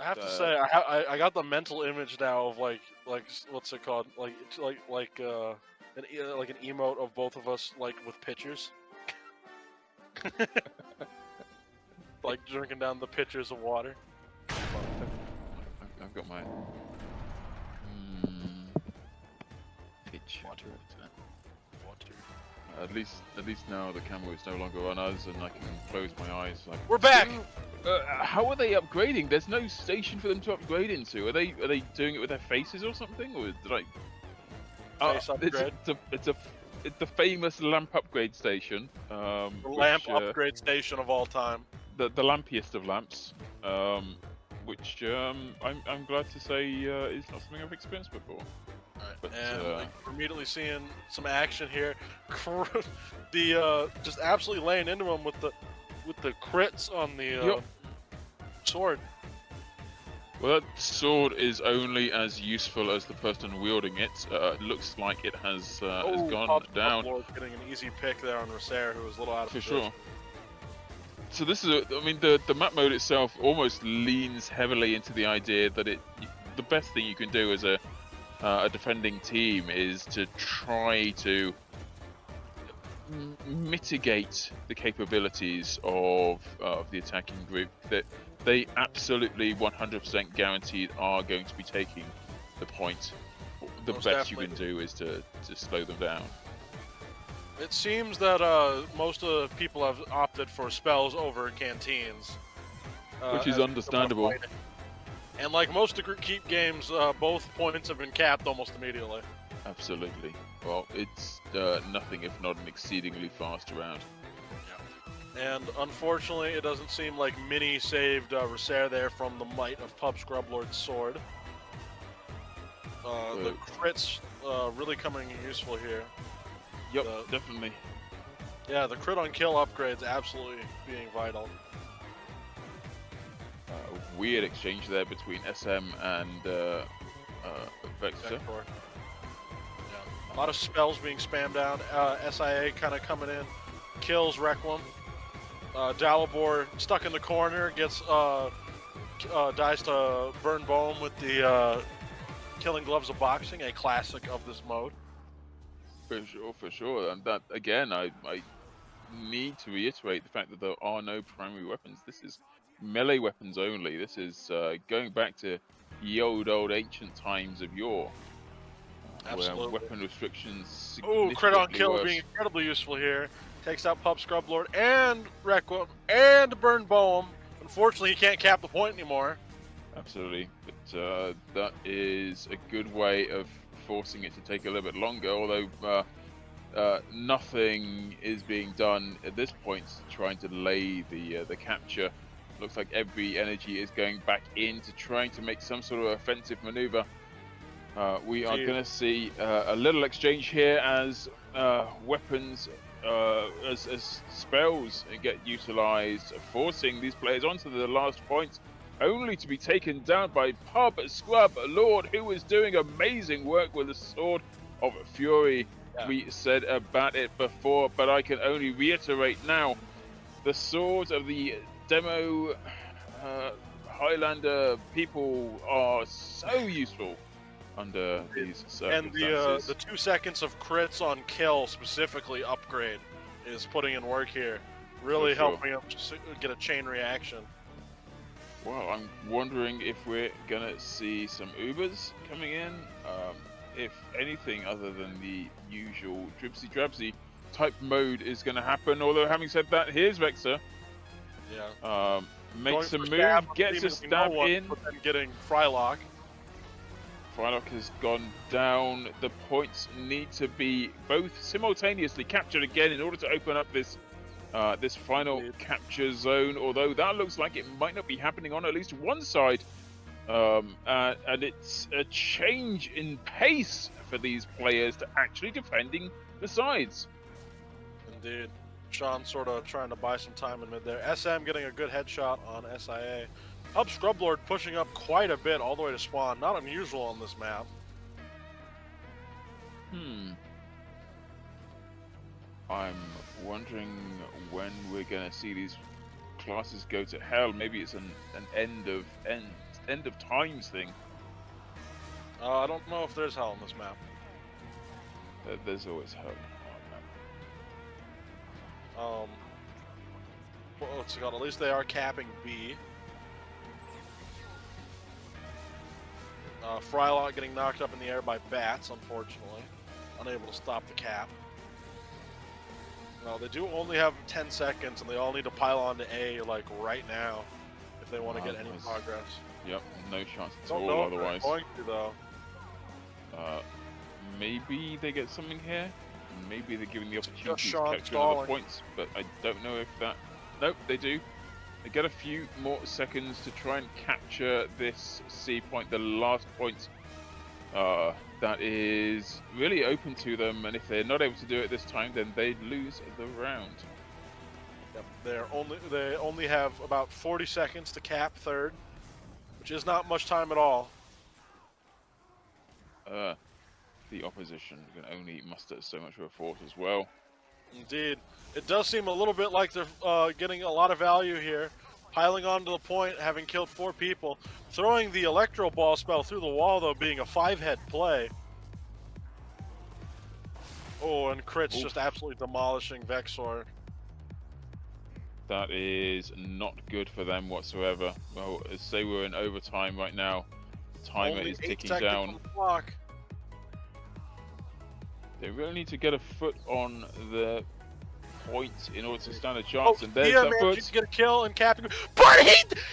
have to say, I got the mental image now of like what's it called? Like an emote of both of us like with pitchers, like drinking down the pitchers of water. I've got my pitch Water. water. At least now the camera is no longer on us, and I can close my eyes. Like, We're back. How are they upgrading? There's no station for them to upgrade into. Are they doing it with their faces or something? Or did I? Face upgrade. It's the famous lamp upgrade station. The lamp upgrade station of all time. The lampiest of lamps. Which I'm glad to say is not something I've experienced before. Right. But, and we're immediately seeing some action here. Just absolutely laying into him with the crits on the sword. Well, that sword is only as useful as the person wielding it. It looks like it has gone down. Getting an easy pick there on Rosaire, who was a little out of position. Sure. So this is, I mean, the map mode itself almost leans heavily into the idea that the best thing you can do as a defending team is to try to mitigate the capabilities of the attacking group that they absolutely 100% guaranteed are going to be taking the point. The Most best definitely. you can do is to slow them down. It seems that most of the people have opted for spells over canteens, Which is understandable. And like most of the keep games, both points have been capped almost immediately. Absolutely. Well, it's nothing if not an exceedingly fast round. And unfortunately, it doesn't seem like Mini saved Rosaire there from the might of Pub Scrublord's sword. The crits really coming in useful here. Yep, definitely. Yeah, the crit on kill upgrades absolutely being vital. Weird exchange there between SM and Vector. Yeah. A lot of spells being spammed down. SIA kind of coming in, kills Requiem. Dalibor stuck in the corner, gets dies to Burn Bohm with the Killing Gloves of Boxing, a classic of this mode. For sure. And that, again, I need to reiterate the fact that there are no primary weapons. This is melee weapons only. This is going back to the old ancient times of yore. Absolutely. Where weapon restrictions Crit on kill being incredibly useful here. Takes out Pub Scrublord and Requiem and Burn Bohm. Unfortunately, he can't cap the point anymore. Absolutely. But that is a good way of forcing it to take a little bit longer, although nothing is being done at this point trying to delay the capture. Looks like every energy is going back into trying to make some sort of offensive maneuver. We are going to see a little exchange here as weapons, as spells get utilized, forcing these players onto the last point, only to be taken down by Pub Scrub Lord, who is doing amazing work with the Sword of Fury. Yeah. We said about it before, but I can only reiterate now. The Swords of the demo Highlander people are so useful under these circumstances. And the 2 seconds of crits on kill specifically upgrade is putting in work here. Really helping him get a chain reaction. Well, I'm wondering if we're gonna see some Ubers coming in. If anything other than the usual dribsy-drabsy type mode is gonna happen. Although, having said that, here's Vexer. Yeah. Makes a move, gets a stab in. But then getting Frylock. Frylock has gone down. The points need to be both simultaneously captured again in order to open up this this final capture zone. Although that looks like it might not be happening on at least one side. And it's a change in pace for these players to actually defending the sides. Indeed. Sean sort of trying to buy some time in mid there. SM getting a good headshot on SIA. Pub Scrublord pushing up quite a bit all the way to spawn. Not unusual on this map. I'm wondering when we're going to see these classes go to hell. Maybe it's an end end of times thing. I don't know if there's hell on this map. There's always hell on that. Well, what's it called? At least they are capping B. Frylock getting knocked up in the air by bats, unfortunately. Unable to stop the cap. No, they do only have 10 seconds, and they all need to pile on to A, like, right now, if they want to get any progress. Yep, no chance at Don't all know otherwise. If they're going to, though. Maybe they get something here. Maybe they're giving the opportunity to Sean capture stalling. another points, but I don't know if that... Nope, they do. They get a few more seconds to try and capture this C point, the last point that is really open to them, and if they're not able to do it this time, then they lose the round. Yep, they only have about 40 seconds to cap third, which is not much time at all. The opposition can only muster so much of a force as well. Indeed. It does seem a little bit like they're getting a lot of value here. Piling onto the point, having killed 4 people. Throwing the Electro Ball spell through the wall, though, being a 5-head play. Oh, and Crit's just absolutely demolishing Vexor. That is not good for them whatsoever. Well, as say we're in overtime right now. The timer is ticking down. On the clock. They really need to get a foot on the point in order to stand a chance, and there's that foot. To get a kill and capping, but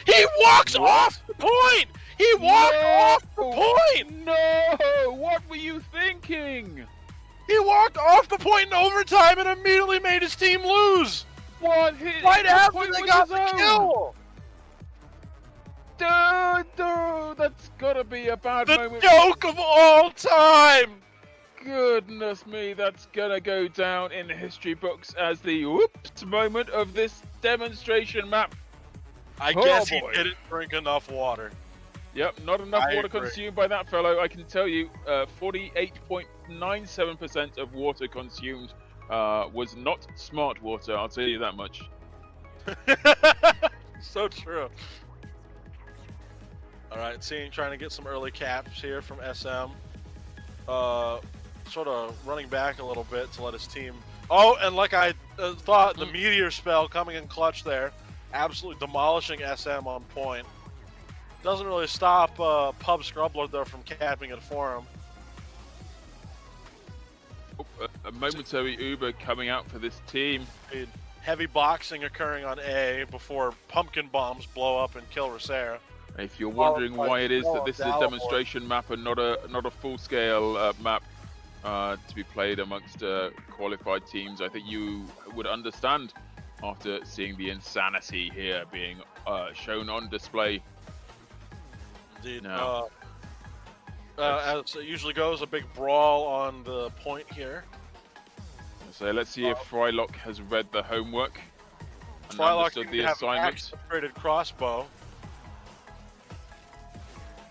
he walks off the point. He walked off the point. No, what were you thinking? He walked off the point in overtime and immediately made his team lose. What? Right after they got the kill. Dude, that's gotta be a bad moment. The joke of all time. Goodness me, that's gonna go down in the history books as the whoops moment of this demonstration map. I guess he didn't drink enough water. Yep, not enough water agree. consumed by that fellow. I can tell you, 48.97% of water consumed was not smart water, I'll tell you that much. So true. Alright, trying to get some early caps here from SM. Sort of running back a little bit to let his team... Oh, and like I thought, the Meteor spell coming in clutch there. Absolutely demolishing SM on point. Doesn't really stop Pub Scrublord, though, from capping it for him. A momentary Uber coming out for this team. Heavy boxing occurring on A before pumpkin bombs blow up and kill Rosera. If you're wondering why it is that this is a demonstration map and not a full-scale map to be played amongst qualified teams, I think you would understand after seeing the insanity here being shown on display. Indeed. Now, as it usually goes, a big brawl on the point here. So let's see if Frylock has read the homework and Frylock understood the assignment. Upgraded crossbow.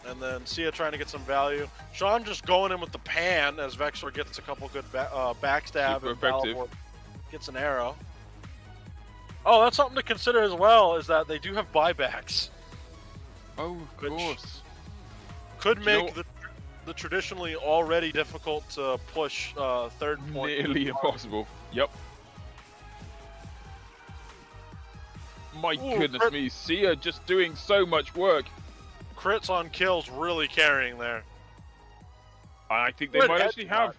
And then Sia trying to get some value. Sean just going in with the pan as Vexor gets a couple good backstab. Super effective. Gets an arrow. Oh, that's something to consider as well, is that they do have buybacks. Oh, of course. Could make the traditionally already difficult to push third point. Nearly impossible. Yep. My goodness me, Sia just doing so much work. Crits on kills really carrying there. I think they might actually have.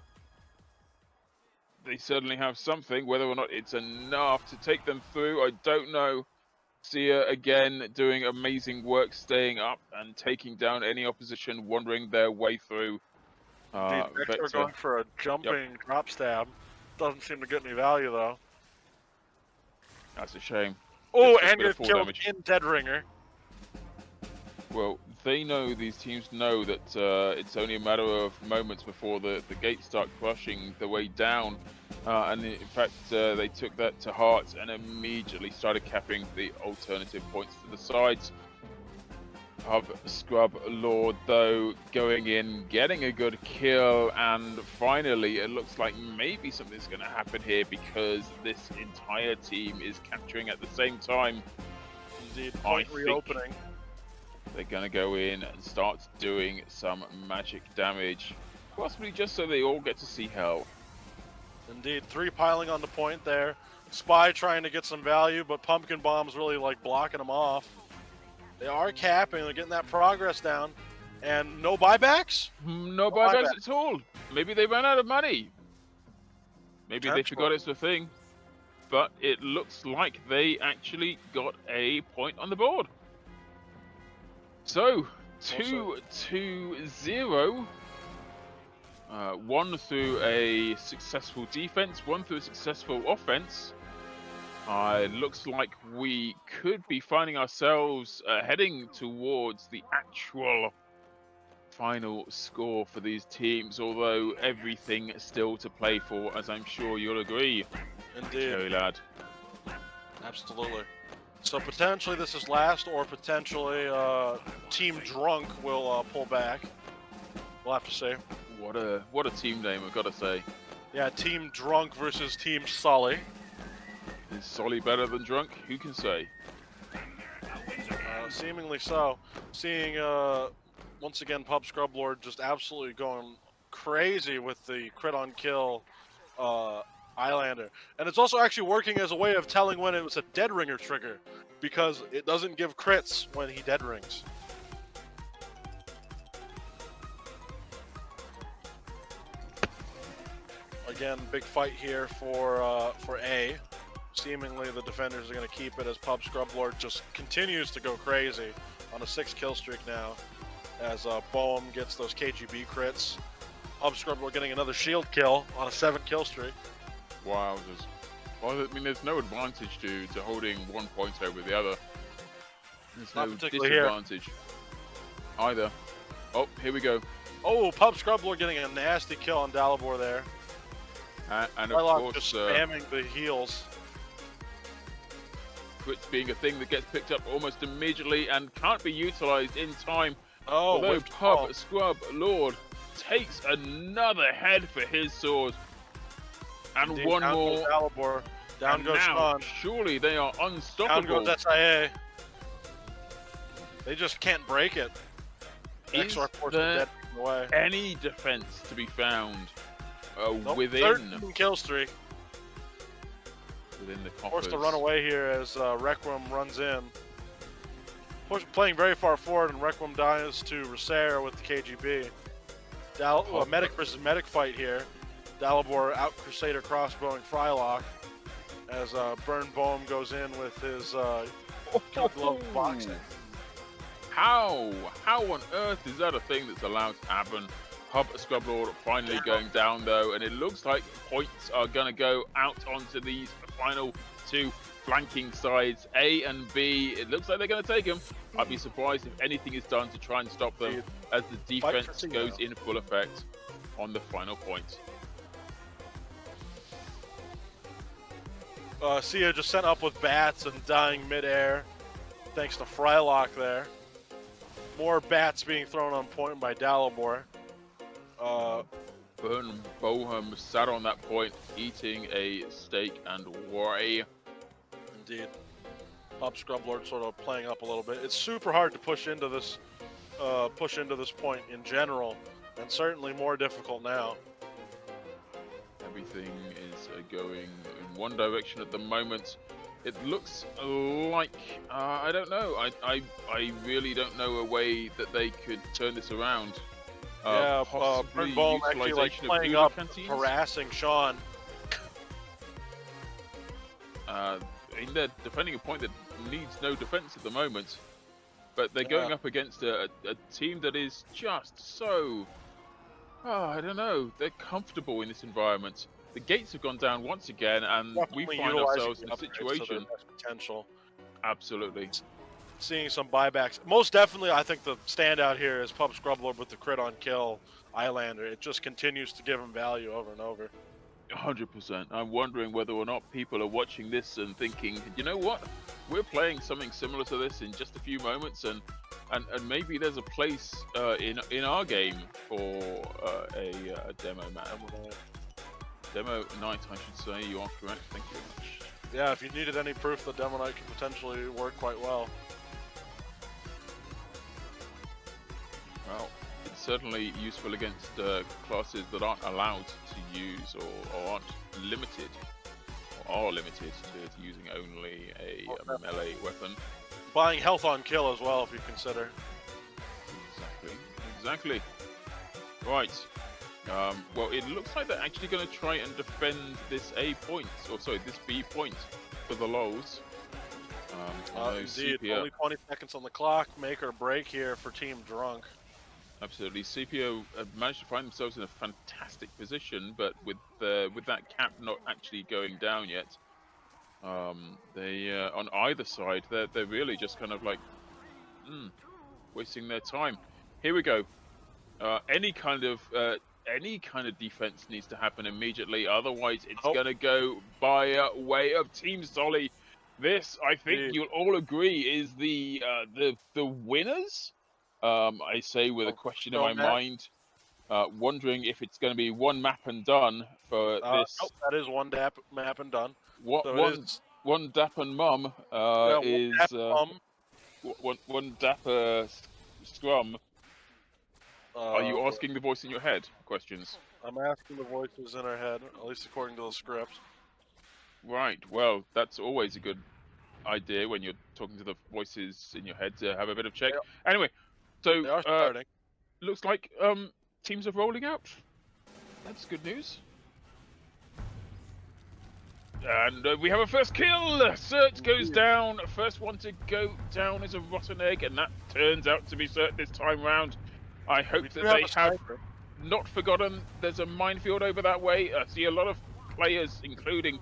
They certainly have something. Whether or not it's enough to take them through, I don't know. Sia again doing amazing work, staying up and taking down any opposition, wandering their way through. Vector going for a jumping drop stab. Doesn't seem to get any value though. That's a shame. Oh, and you're killed in Dead Ringer. Well, they know, these teams know that it's only a matter of moments before the gates start crushing the way down. And in fact, they took that to heart and immediately started capping the alternative points to the sides. Pub Scrublord, though, going in, getting a good kill, and finally it looks like maybe something's going to happen here because this entire team is capturing at the same time. Indeed, point reopening. They're going to go in and start doing some magic damage. Possibly just so they all get to see hell. Indeed, 3 piling on the point there. Spy trying to get some value, but Pumpkin Bomb's really like blocking them off. They are capping, they're getting that progress down. And no buybacks? No buybacks at all. Maybe they ran out of money. Maybe they forgot it's a thing. But it looks like they actually got a point on the board. So, 2-0. One through a successful defense, one through a successful offense. It looks like we could be finding ourselves heading towards the actual final score for these teams, although everything is still to play for, as I'm sure you'll agree. Indeed. Cherry lad. Absolutely. So potentially this is last, or potentially Team Drunk will pull back. We'll have to see. What a team name, I've got to say. Yeah, Team Drunk versus Team Sully. Is Sully better than Drunk? Who can say? Seemingly so. Seeing once again Pub Scrub Lord just absolutely going crazy with the crit on kill Islander. And it's also actually working as a way of telling when it was a dead ringer trigger, because it doesn't give crits when he dead rings. Again, big fight here for A. Seemingly the defenders are going to keep it as Pub Scrub Lord just continues to go crazy on a 6 kill streak now, as Boehm gets those KGB crits. Pub Scrub Lord getting another shield kill on a 7 kill streak. Wow. Well, I mean, there's no advantage to holding 1 point over the other. There's no disadvantage either. Oh, here we go. Oh, Pub Scrub Lord getting a nasty kill on Dalibor there. And of course, just spamming the heals. Crits being a thing that gets picked up almost immediately and can't be utilized in time. Oh, although Pub Scrub Lord takes another head for his sword. And indeed, one down more. Goes Dalibor. Down and goes now, Sean. Surely they are unstoppable. Down goes SIA. They just can't break it. Is there any defense to be found within 13 kill streak? Within the coffers. Forced to run away here as Requiem runs in. Playing very far forward, and Requiem dies to Resair with the KGB. Medic versus medic fight here. Dalibor out Crusader crossbowing Frylock as Burn Boehm goes in with his glove boxing. How on earth is that a thing that's allowed to happen? Pub Scrub Lord finally going down though, and it looks like points are going to go out onto these final 2 flanking sides, A and B. It looks like they're going to take them. I'd be surprised if anything is done to try and stop them as the defense goes in full effect on the final point. Sia just sent up with bats and dying midair, thanks to Frylock there. More bats being thrown on point by Dalibor. Burn Boehm sat on that point, eating a steak and whey. Indeed. Pub Scrub Lord sort of playing up a little bit. It's super hard to push into this point in general, and certainly more difficult now. Everything is going in one direction at the moment. It looks like I don't know. I really don't know a way that they could turn this around. Burn Boehm actually like playing up, harassing Sean. I mean, they're defending a point that needs no defense at the moment, but they're going up against a team that is just so, I don't know, they're comfortable in this environment. The gates have gone down once again, and we find ourselves in a situation. Potential. Absolutely. Seeing some buybacks. Most definitely, I think the standout here is Pub Scrub Lord with the crit on kill Islander. It just continues to give him value over and over. 100%. I'm wondering whether or not people are watching this and thinking, you know what? We're playing something similar to this in just a few moments, and maybe there's a place in our game for a demo map. Demo night, I should say. You are correct. Thank you very much. Yeah, if you needed any proof, the demo night can potentially work quite well. Well, it's certainly useful against classes that aren't allowed to use or aren't limited, or are limited to using only a melee weapon. Buying health on kill as well, if you consider. Exactly. Right. Well, it looks like they're actually going to try and defend this A point, or sorry, this B point for the lows. Indeed, only 20 seconds on the clock, make or break here for Team Drunk. Absolutely, CPO managed to find themselves in a fantastic position, but with that cap not actually going down yet, they on either side they're really just kind of like wasting their time. Here we go. Any kind of defense needs to happen immediately, otherwise it's gonna go by way of Team Solly. This, I think you'll all agree, is the winners. I say with a question in my mind, wondering if it's going to be one map and done for this. Nope, that is one map and done. One dap and mum is one dapper scrum. Are you asking the voice in your head questions? I'm asking the voices in our head, at least according to the script. Right, well, that's always a good idea when you're talking to the voices in your head to have a bit of check. Yep. Anyway, so they are starting. Looks like teams are rolling out. That's good news. And we have a first kill. Cert goes down. First one to go down is a rotten egg, and that turns out to be Cert this time round. I hope that they have not forgotten there's a minefield over that way. I see a lot of players, including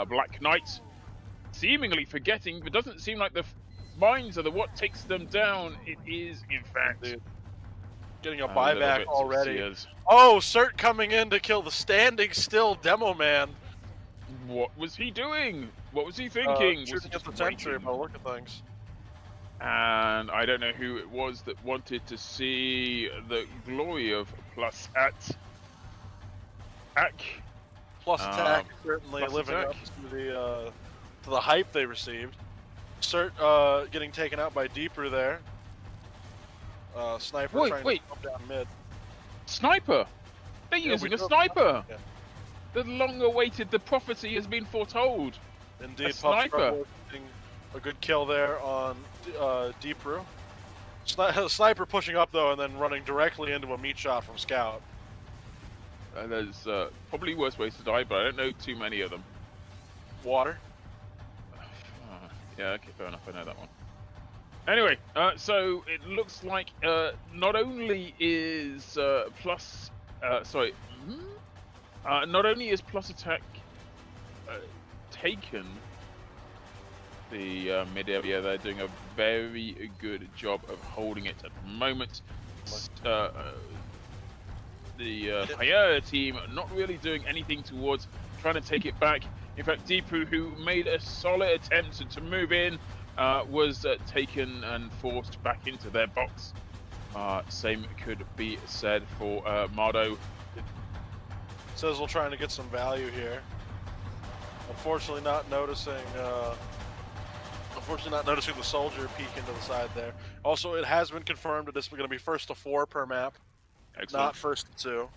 Black Knight, seemingly forgetting, but doesn't seem like the mines are what takes them down. It is, in fact, getting a buyback already. Oh, Cert coming in to kill the standing still Demo Man. What was he doing? What was he thinking? Shooting at the Sentry by the look of things. And I don't know who it was that wanted to see the glory of plus attack. Plus attack certainly living up to the hype they received. Cert getting taken out by Deeper there. Sniper trying to come down mid. Sniper? They're using a sniper! Yeah. The long-awaited, the prophecy has been foretold. Indeed, a sniper. A good kill there on Deeper. Sniper pushing up though, and then running directly into a meat shot from Scout. There's probably worse ways to die, but I don't know too many of them. Water. Yeah, okay, fair enough. I know that one. Anyway, so it looks like not only is not only is plus attack taken the mid area, they're doing a very good job of holding it at the moment. The Paella team not really doing anything towards trying to take it back. In fact, Deepu, who made a solid attempt to move in, was taken and forced back into their box. Same could be said for Mardo. Sizzle trying to get some value here. Unfortunately not noticing the soldier peek into the side there. Also, it has been confirmed that this is going to be first to 4 per map. Excellent. Not first to 2.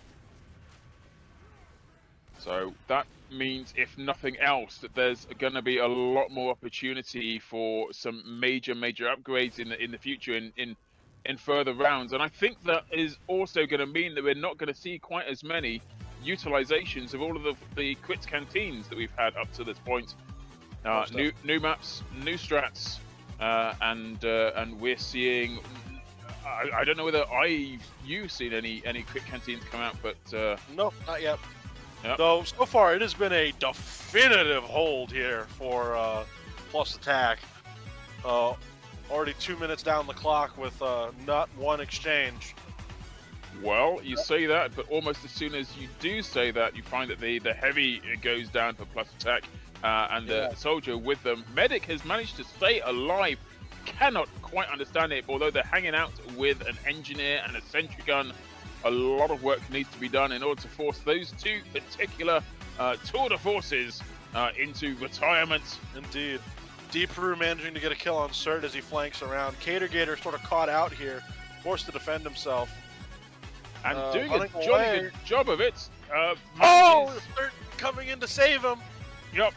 So that means, if nothing else, that there's going to be a lot more opportunity for some major upgrades in the future in further rounds. And I think that is also going to mean that we're not going to see quite as many utilizations of all of the quits canteens that we've had up to this point. New maps, new strats, and we're seeing. I don't know whether you've seen any quit canteens come out, but no, not yet. Yep. Though so far it has been a definitive hold here for plus attack. Already 2 minutes down the clock with not one exchange. Well, you say that, but almost as soon as you do say that, you find that the heavy goes down for plus attack, and the soldier with them. Medic has managed to stay alive. Cannot quite understand it, although they're hanging out with an engineer and a sentry gun. A lot of work needs to be done in order to force those two particular tour de forces into retirement. Indeed. Deeper managing to get a kill on Cert as he flanks around. Cater Gator sort of caught out here. forced to defend himself. And doing a running jolly away. good job of it. Oh, Manages, they're coming in to save him. yep,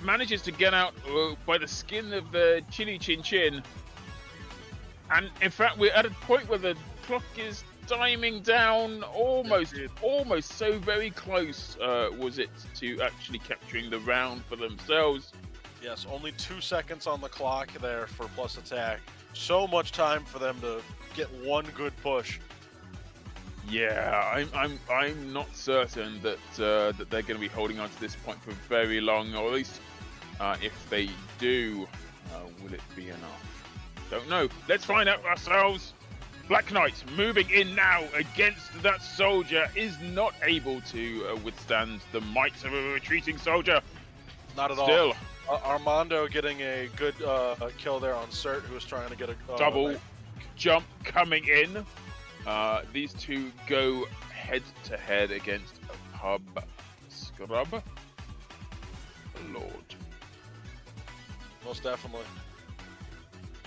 manages to get out by the skin of the chinny chin chin. And in fact, we're at a point where the clock is timing down almost so very close was it to actually capturing the round for themselves. Yes, only 2 seconds on the clock there for plus attack. So much time for them to get one good push. Yeah, I'm not certain that that they're going to be holding on to this point for very long, or at least if they do, will it be enough? Don't know. Let's find out ourselves. Black Knight moving in now against that soldier is not able to withstand the might of a retreating soldier. Not at Still, all. Armando getting a good kill there on Cert, who was trying to get a double jump coming in. These two go head to head against Pub Scrub. Lord. Most definitely.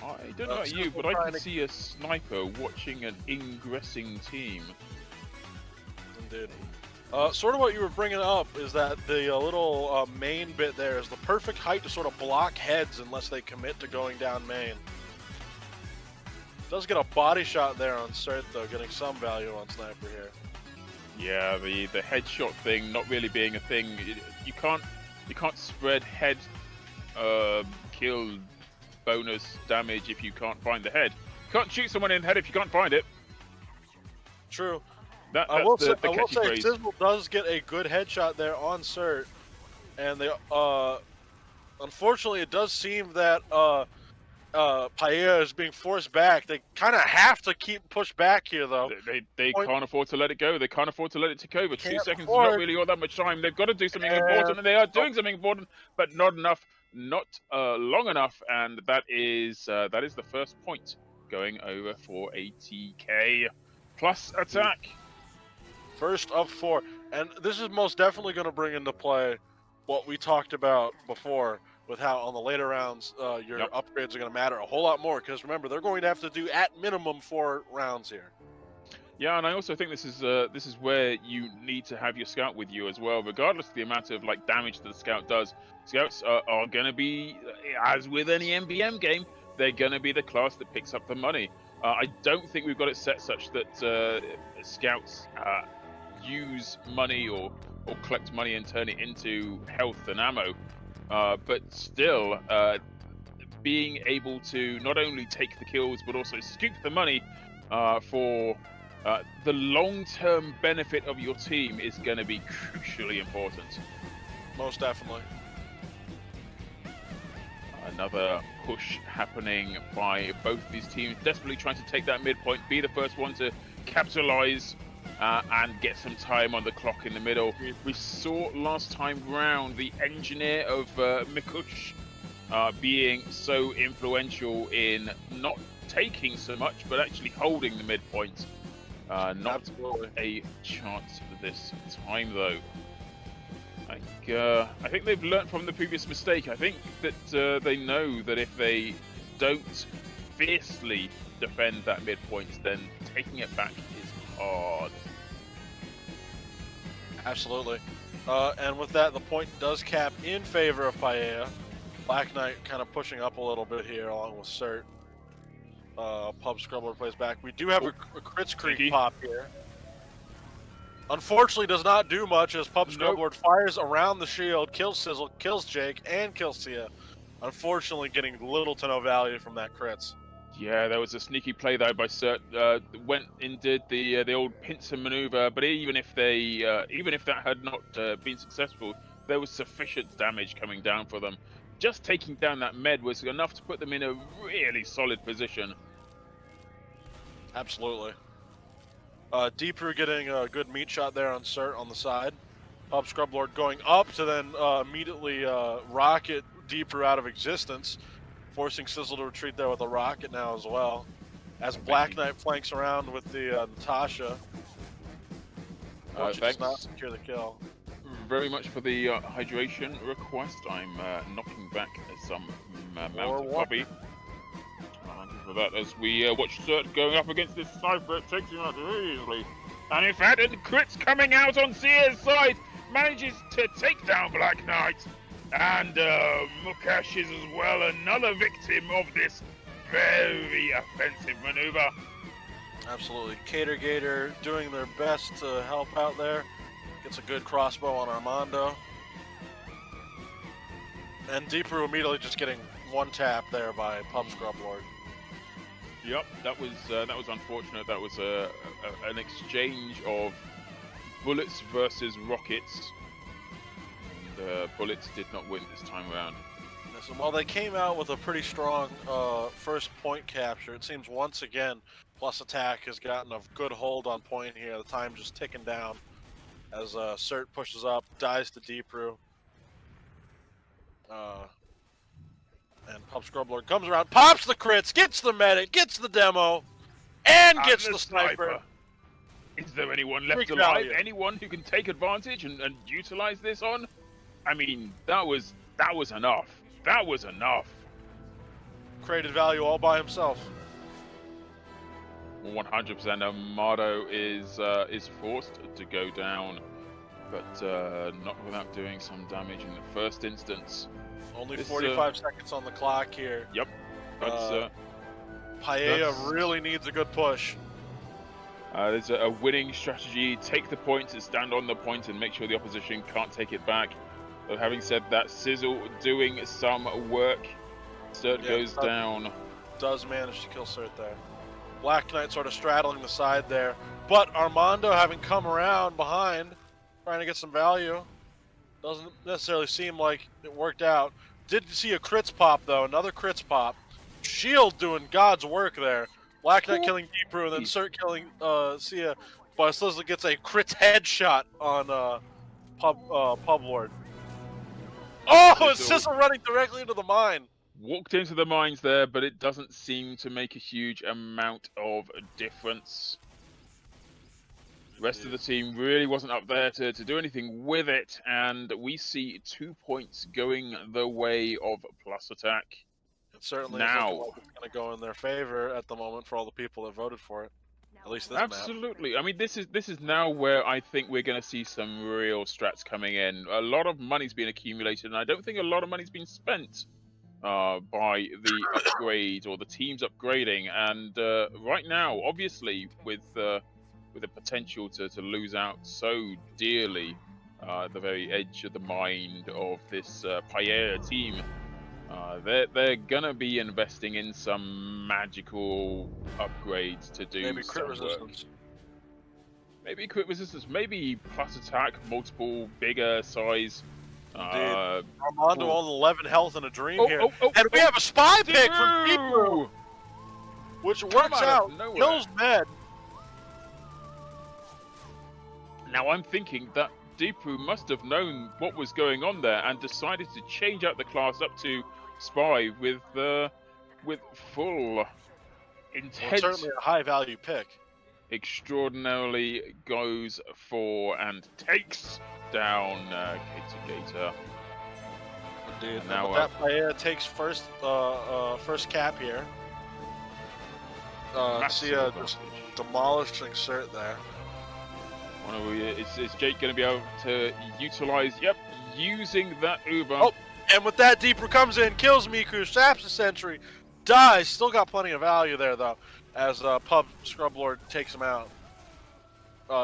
I don't know about you, but I can see a sniper watching an ingressing team. Indeed. Sort of what you were bringing up is that the little main bit there is the perfect height to sort of block heads unless they commit to going down main. Does get a body shot there on Cert though, getting some value on Sniper here. Yeah, the headshot thing not really being a thing. You can't spread head kill bonus damage if you can't find the head. You can't shoot someone in the head if you can't find it. True. That's I will the say catchy phrase. Sizzle does get a good headshot there on Cert, and they unfortunately it does seem that Paella is being forced back. They kind of have to keep pushed back here though. They can't afford to let it go. They can't afford to let it tick over. 2 seconds is afford. not really all that much time. They've got to do something important, and they are doing something important, but not enough, not long enough. And that is the first point going over for ATK. Plus attack. First of 4, and this is most definitely going to bring into play what we talked about before with how on the later rounds your upgrades are going to matter a whole lot more, because remember they're going to have to do at minimum 4 rounds here. Yeah, and I also think this is where you need to have your scout with you as well, regardless of the amount of like damage that the scout does. Scouts are going to be, as with any MBM game, they're going to be the class that picks up the money. I don't think we've got it set such that scouts use money or collect money and turn it into health and ammo. But still, being able to not only take the kills but also scoop the money for the long-term benefit of your team is going to be crucially important. Most definitely. Another push happening by both these teams, desperately trying to take that midpoint, be the first one to capitalize and get some time on the clock in the middle. We saw last time round the engineer of Mikush being so influential in not taking so much, but actually holding the midpoint. Not a chance this time, though. I think they've learnt from the previous mistake. I think that they know that if they don't fiercely defend that midpoint, then taking it back is hard. Absolutely. And with that, the point does cap in favor of Paella. Black Knight kind of pushing up a little bit here along with Cert. Pub Scrubbler plays back. We do have a Crits Creek pop here. Unfortunately, does not do much as Pub Scrubbler fires around the shield, kills Sizzle, kills Jake, and kills Sia. Unfortunately, getting little to no value from that crits. Yeah, there was a sneaky play though by Cert. Went and did the old pincer maneuver, but even if that had not been successful, there was sufficient damage coming down for them. Just taking down that med was enough to put them in a really solid position. Absolutely. Deeper getting a good meat shot there on Cert on the side. Pub Scrublord going up to then immediately rocket Deeper out of existence, forcing Sizzle to retreat there with a rocket now as well. As Black Knight flanks around with the Natasha. She does not secure the kill. Very much for the hydration request. I'm knocking back some Mountain Coffee. of that as we watch Cert going up against this sniper. It takes him out easily. And in fact, and Crit's coming out on Sia's side, manages to take down Black Knight. And Mukesh is as well another victim of this very offensive maneuver. Absolutely. Cater Gator doing their best to help out there. Gets a good crossbow on Armando. And Deeproot immediately just getting one tap there by Pub Scrub Lord. Yep, that was unfortunate. That was an exchange of bullets versus rockets. And bullets did not win this time around. So while they came out with a pretty strong first point capture, it seems once again Plus Attack has gotten a good hold on point here. The time just ticking down as Cert pushes up, dies to Deeproot. And Pub Scrub Lord comes around, pops the crits, gets the medic, gets the demo, and gets the sniper. Is there anyone left Freak alive? value. Anyone who can take advantage and utilize this on? I mean, that was enough. That was enough. Created value all by himself. 100% Armado is forced to go down, but not without doing some damage in the first instance. Only 45 seconds on the clock here. Yep. Paella really needs a good push. There's a winning strategy. Take the point, stand on the point, and make sure the opposition can't take it back. But having said that, Sizzle doing some work. Cert goes down. Does manage to kill Cert there. Black Knight sort of straddling the side there. But Armando having come around behind, trying to get some value. Doesn't necessarily seem like it worked out. Did see a crits pop, though. Another crits pop. Shield doing God's work there. Black Knight killing Deeproot, and then Cert killing Sia. But Sizzle gets a crits headshot on Pub Lord. Oh, it's Sizzle running directly into the mine. Walked into the mines there, but it doesn't seem to make a huge amount of difference. The rest of the team really wasn't up there to do anything with it, and we see 2 points going the way of Plus Attack. It certainly now is going to go in their favor at the moment for all the people that voted for it. At least this Absolutely. I mean, this is now where I think we're going to see some real strats coming in. A lot of money's been accumulated, and I don't think a lot of money's been spent by the upgrade or the teams upgrading. And right now, obviously, with the potential to lose out so dearly, the very edge of the mind of this Paella team, they're gonna be investing in some magical upgrades to do maybe crit resistance. Maybe crit resistance, maybe plus attack, multiple bigger size. Armando on 11 health and a dream here. And we have a spy pick from Deeproot, which works out, kills Med. Now I'm thinking that Deeproot must have known what was going on there and decided to change out the class up to spy with full intent. Well, certainly a high value pick. Extraordinarily goes for and takes down Gator. Indeed. Now that Paella takes first cap here. Sia just demolishing Cert there. Is Jake going to be able to utilize? Yep, using that Uber. Oh, and with that, Deeproot comes in, kills Miku, saps the sentry, dies. Still got plenty of value there though, as Pub Scrub Lord takes him out.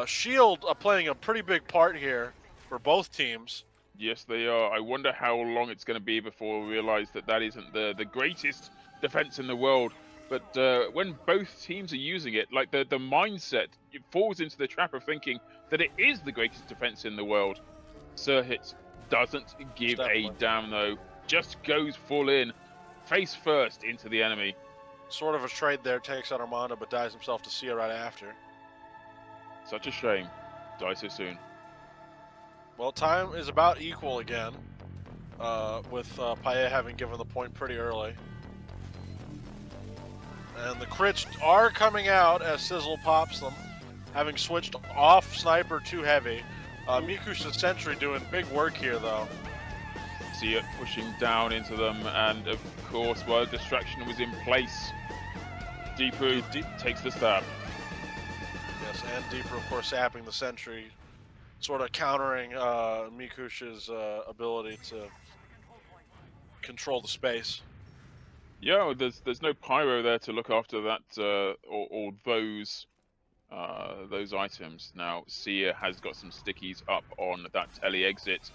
Shield playing a pretty big part here for both teams. Yes, they are. I wonder how long it's going to be before we realize that isn't the greatest defense in the world. But when both teams are using it, like the mindset, it falls into the trap of thinking that it is the greatest defense in the world. Sirhit doesn't give a damn though, just goes full in, face first into the enemy. Sort of a trade there, takes out Armando, but dies himself to Sia right after. Such a shame, die so soon. Well, time is about equal again, with Paella having given the point pretty early. And the crits are coming out as Sizzle pops them, having switched off Sniper to Heavy. Miku's Sentry doing big work here, though. See it pushing down into them, and of course, while distraction was in place, Deepu takes the stab. Yes, and Deeper, of course, sapping the sentry, sort of countering Mikush's ability to control the space. Yeah, there's no pyro there to look after that or those items. Now Sia has got some stickies up on that tele exit.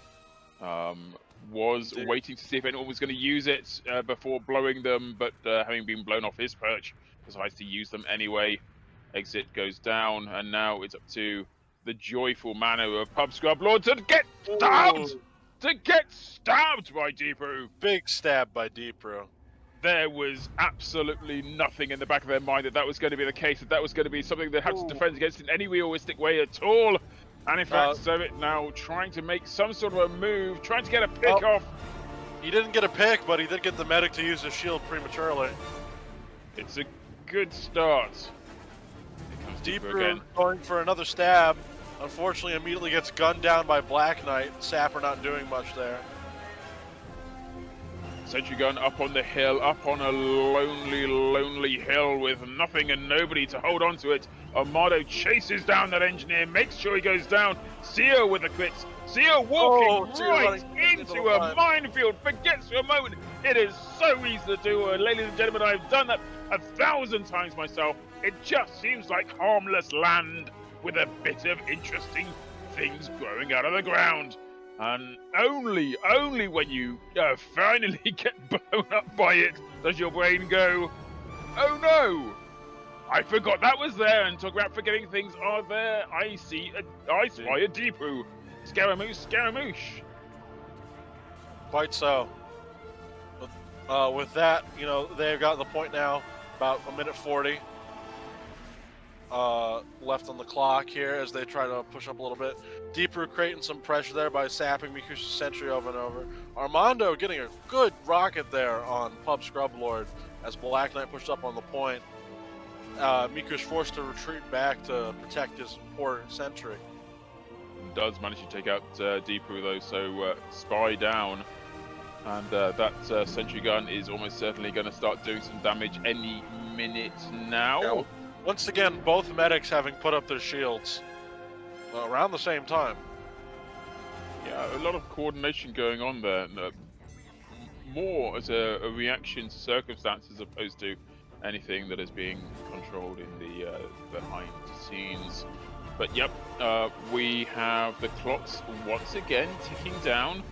Was Indeed. waiting to see if anyone was going to use it before blowing them, but having been blown off his perch, decides to use them anyway. Exit goes down, and now it's up to the joyful manner of Pub Scrub Lord to get stabbed! Ooh. To get stabbed by Deepu! Big stab by Deeper. There was absolutely nothing in the back of their mind that was going to be the case, that was going to be something they had to defend against in any realistic way at all. And in fact, Servit now trying to make some sort of a move, trying to get a pick off. He didn't get a pick, but he did get the medic to use his shield prematurely. It's a good start. Here comes Deeper again. going for another stab. Unfortunately, immediately gets gunned down by Black Knight. Sapper not doing much there. Sentry gun up on the hill, up on a lonely, lonely hill with nothing and nobody to hold on to it. Armado chases down that engineer, makes sure he goes down. Sia with the crits. Sia walking right into a minefield. Forgets for a moment. It is so easy to do. Ladies and gentlemen, I've done that 1,000 times myself. It just seems like harmless land with a bit of interesting things growing out of the ground. And only when you finally get blown up by it does your brain go, oh no, I forgot that was there. And talk about forgetting things are there. I spy a Deepu. Scaramouche, Scaramouche. Quite so. With that, you know, they've got the point now, about 1:40 left on the clock here as they try to push up a little bit. Deeper creating some pressure there by sapping Mikush's sentry over and over. Armando getting a good rocket there on Pub Scrub Lord as Black Knight pushed up on the point. Mikush forced to retreat back to protect his poor sentry. Does manage to take out Deepu though, so spy down. And that sentry gun is almost certainly going to start doing some damage any minute now. Yeah. Once again, both medics having put up their shields around the same time. Yeah, a lot of coordination going on there. More as a reaction to circumstances as opposed to anything that is being controlled in the behind the scenes. But yep, we have the clocks once again ticking down,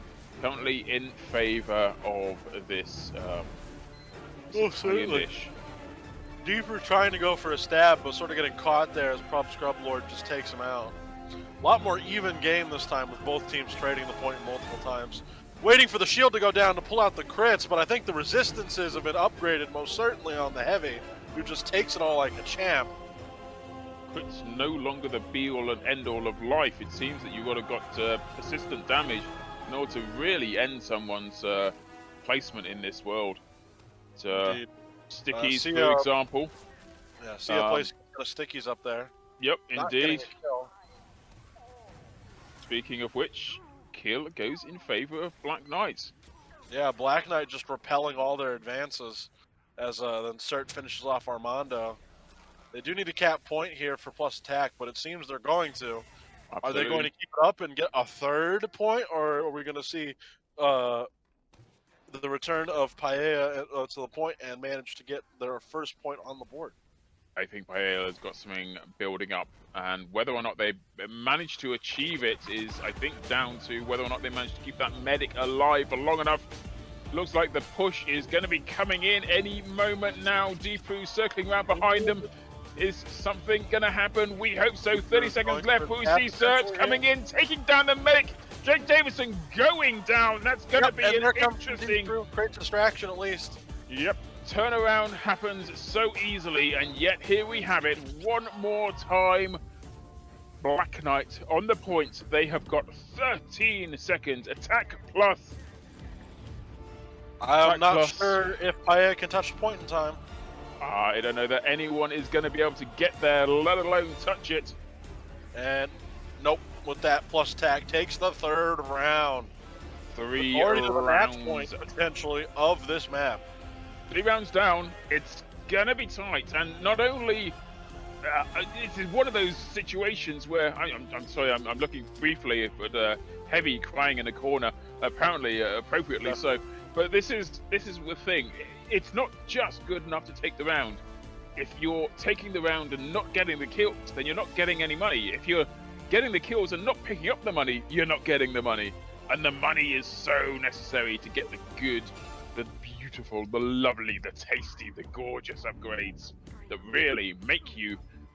currently in favour of this dish. Deeper trying to go for a stab, but sort of getting caught there as Pub Scrub Lord just takes him out. A lot more even game this time with both teams trading the point multiple times. Waiting for the shield to go down to pull out the crits, but I think the resistances have been upgraded most certainly on the heavy, who just takes it all like a champ. Crits no longer the be-all and end-all of life. It seems that you've got persistent damage in order to really end someone's placement in this world. Indeed. Stickies, for example. Yeah, Sia plays stickies up there. Yep, indeed. Speaking of which, kill goes in favor of Black Knight. Yeah, Black Knight just repelling all their advances as then Cert finishes off Armando. They do need a cap point here for plus attack, but it seems they're going to. Absolutely. Are they going to keep it up and get a third point, or are we going to see the return of Paella to the point and manage to get their first point on the board? I think Paella's got something building up, and whether or not they manage to achieve it is, I think, down to whether or not they manage to keep that medic alive for long enough. Looks like the push is going to be coming in any moment now. Deepu circling around behind them. Is something going to happen? We hope so. 30 seconds left. We see Search coming in, taking down the medic. Jake Davison going down. That's going to be an interesting... Great distraction, at least. Yep. Turnaround happens so easily, and yet here we have it. One more time. Black Knight on the point. They have got 13 seconds. Attack plus. I'm not sure if Paella can touch the point in time. I don't know that anyone is going to be able to get there, let alone touch it. And nope, with that plus attack, takes the third round. 3 rounds. To the match point, potentially, of this map. 3 rounds down. It's gonna be tight, and not only this is one of those situations where I'm sorry, I'm looking briefly at Heavy crying in a corner, apparently appropriately so. But this is the thing. It's not just good enough to take the round. If you're taking the round and not getting the kills, then you're not getting any money. If you're getting the kills and not picking up the money, you're not getting the money. And the money is so necessary to get the good, the beautiful, the lovely, the tasty, the gorgeous upgrades that really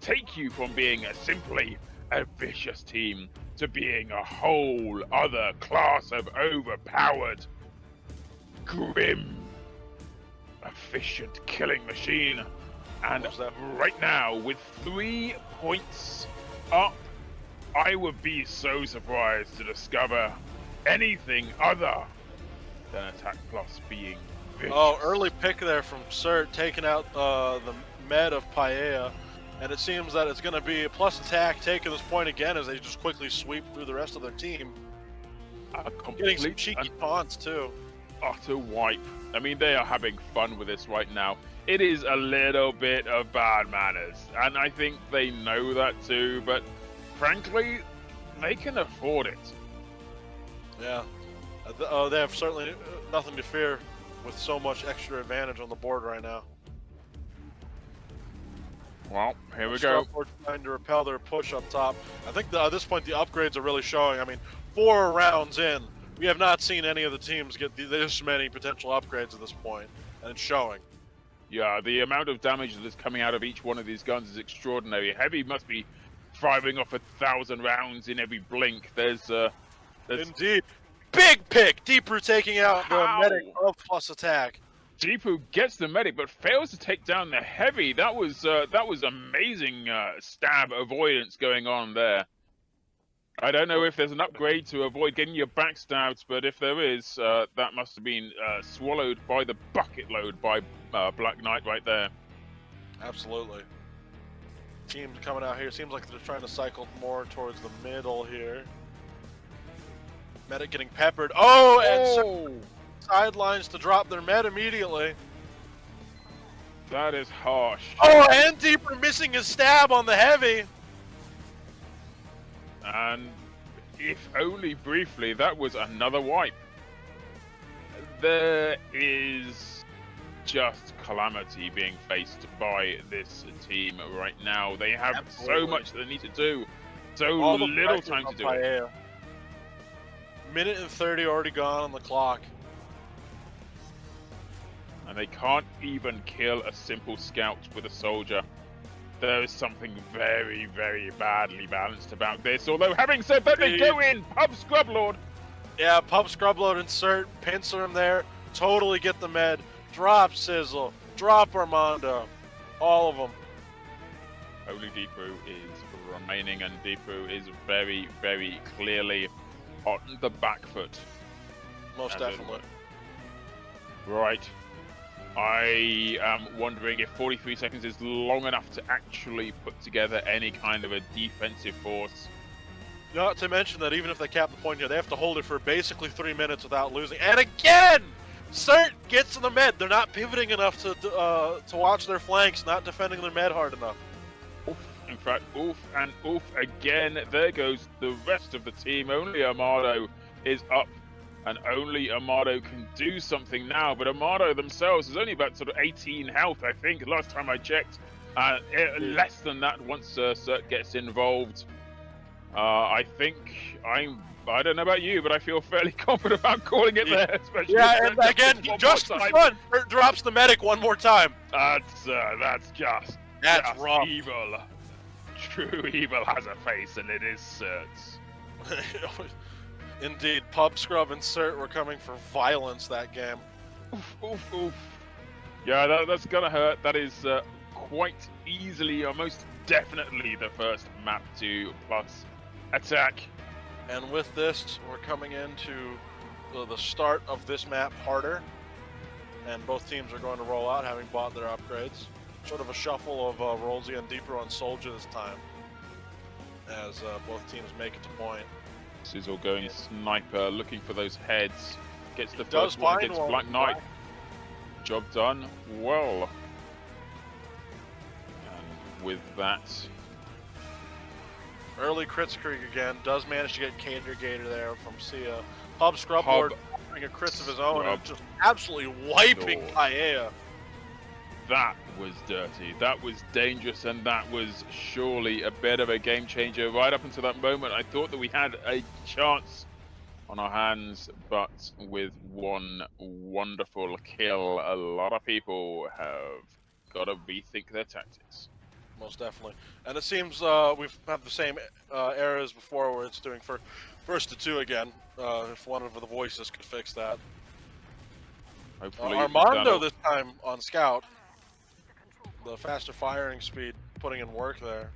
take you from being simply a vicious team to being a whole other class of overpowered, grim, efficient killing machine. And right now, with 3 points up, I would be so surprised to discover anything other than Attack Plus being vicious. Oh, early pick there from Cert, taking out the med of Paella. And it seems that it's going to be a plus attack taking this point again as they just quickly sweep through the rest of their team. Getting some cheeky taunts too. Utter wipe. I mean, they are having fun with this right now. It is a little bit of bad manners, and I think they know that too, but frankly, they can afford it. Yeah. They have certainly nothing to fear with so much extra advantage on the board right now. Well, here we go. Trying to repel their push up top. I think at this point the upgrades are really showing. I mean, 4 rounds in, we have not seen any of the teams get this many potential upgrades at this point, and it's showing. Yeah, the amount of damage that is coming out of each one of these guns is extraordinary. Heavy must be firing off 1,000 rounds in every blink. There's Indeed. Big pick! Deeper taking out the medic of plus attack. Deepu gets the medic, but fails to take down the Heavy. That was amazing stab avoidance going on there. I don't know if there's an upgrade to avoid getting your backstabbed, but if there is, that must have been swallowed by the bucket load by Black Knight right there. Absolutely. Teams coming out here. Seems like they're trying to cycle more towards the middle here. Medic getting peppered. Oh, and sidelines to drop their med immediately. That is harsh. Oh, and Deeper missing his stab on the Heavy. And if only briefly, that was another wipe. There is just calamity being faced by this team right now. They have so much they need to do, so little time to do it. Minute and 30 already gone on the clock. And they can't even kill a simple scout with a soldier. There is something very, very badly balanced about this. Although, having said that, they go in. Pub Scrublord. Yeah, Pub Scrublord insert, pincer him there. Totally get the med. Drop Sizzle. Drop Armando. All of them. Only Deepu is remaining, and Deepu is very, very clearly on the back foot. Most definitely. Right. I am wondering if 43 seconds is long enough to actually put together any kind of a defensive force. Not to mention that even if they cap the point here, they have to hold it for basically 3 minutes without losing. And again, Cert gets in the med. They're not pivoting enough to watch their flanks, not defending their med hard enough. Oof. In fact, oof and oof again. There goes the rest of the team. Only Amado is up. And only Amado can do something now, but Amado themselves is only about sort of 18 health, I think, last time I checked. Less than that once Cert gets involved. I don't know about you, but I feel fairly confident about calling it there. Especially and again, just for fun, Cert drops the medic one more time. That's just rough. Evil. True evil has a face, and it is Cert's. Indeed, Pub Scrub and Cert were coming for violence that game. Oof, oof, oof. Yeah, that's gonna hurt. That is quite easily, or most definitely, the first map 2 plus attack. And with this, we're coming into the start of this map harder. And both teams are going to roll out, having bought their upgrades. Sort of a shuffle of Rolsey and Deeper on Soldier this time, as both teams make it to point. Sizzle going sniper, looking for those heads. Gets the first one against Black Knight. Job done. Well. with that. Early crit streak again. Does manage to get Cater Gator there from Sia. Pub Scrub Lord having a crits of his own and just absolutely wiping Paella. That was dirty. That was dangerous, and that was surely a bit of a game changer. Right up until that moment, I thought that we had a chance on our hands, but with one wonderful kill, a lot of people have got to rethink their tactics. Most definitely. And it seems we've had the same error as before, where it's doing for first to 2 again. If one of the voices could fix that. Hopefully, Armando this time on Scout. The faster firing speed, putting in work there.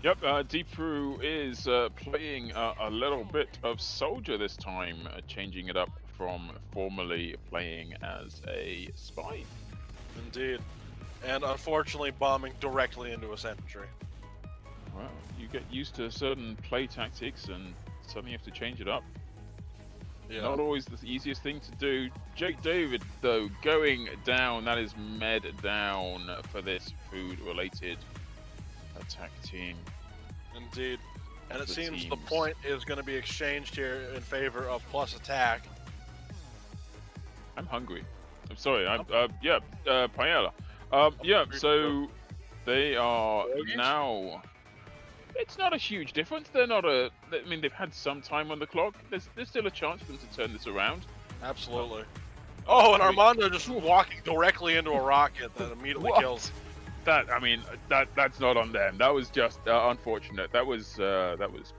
Yep, Deeproo is playing a little bit of Soldier this time, changing it up from formerly playing as a spy. Indeed. And unfortunately bombing directly into a sentry. Well, you get used to certain play tactics and suddenly you have to change it up. Yeah. Not always the easiest thing to do. Jake David, though, going down. That is med down for this food-related attack team. Indeed. And it seems the point is going to be exchanged here in favor of plus attack. I'm hungry. I'm sorry. Yeah, Paella. Yeah, so they are now... It's not a huge difference. They're not I mean, they've had some time on the clock. There's still a chance for them to turn this around. Absolutely. Oh, and Armando just walking directly into a rocket that immediately kills. That, I mean, that's not on them. That was just unfortunate. That was unfortunate.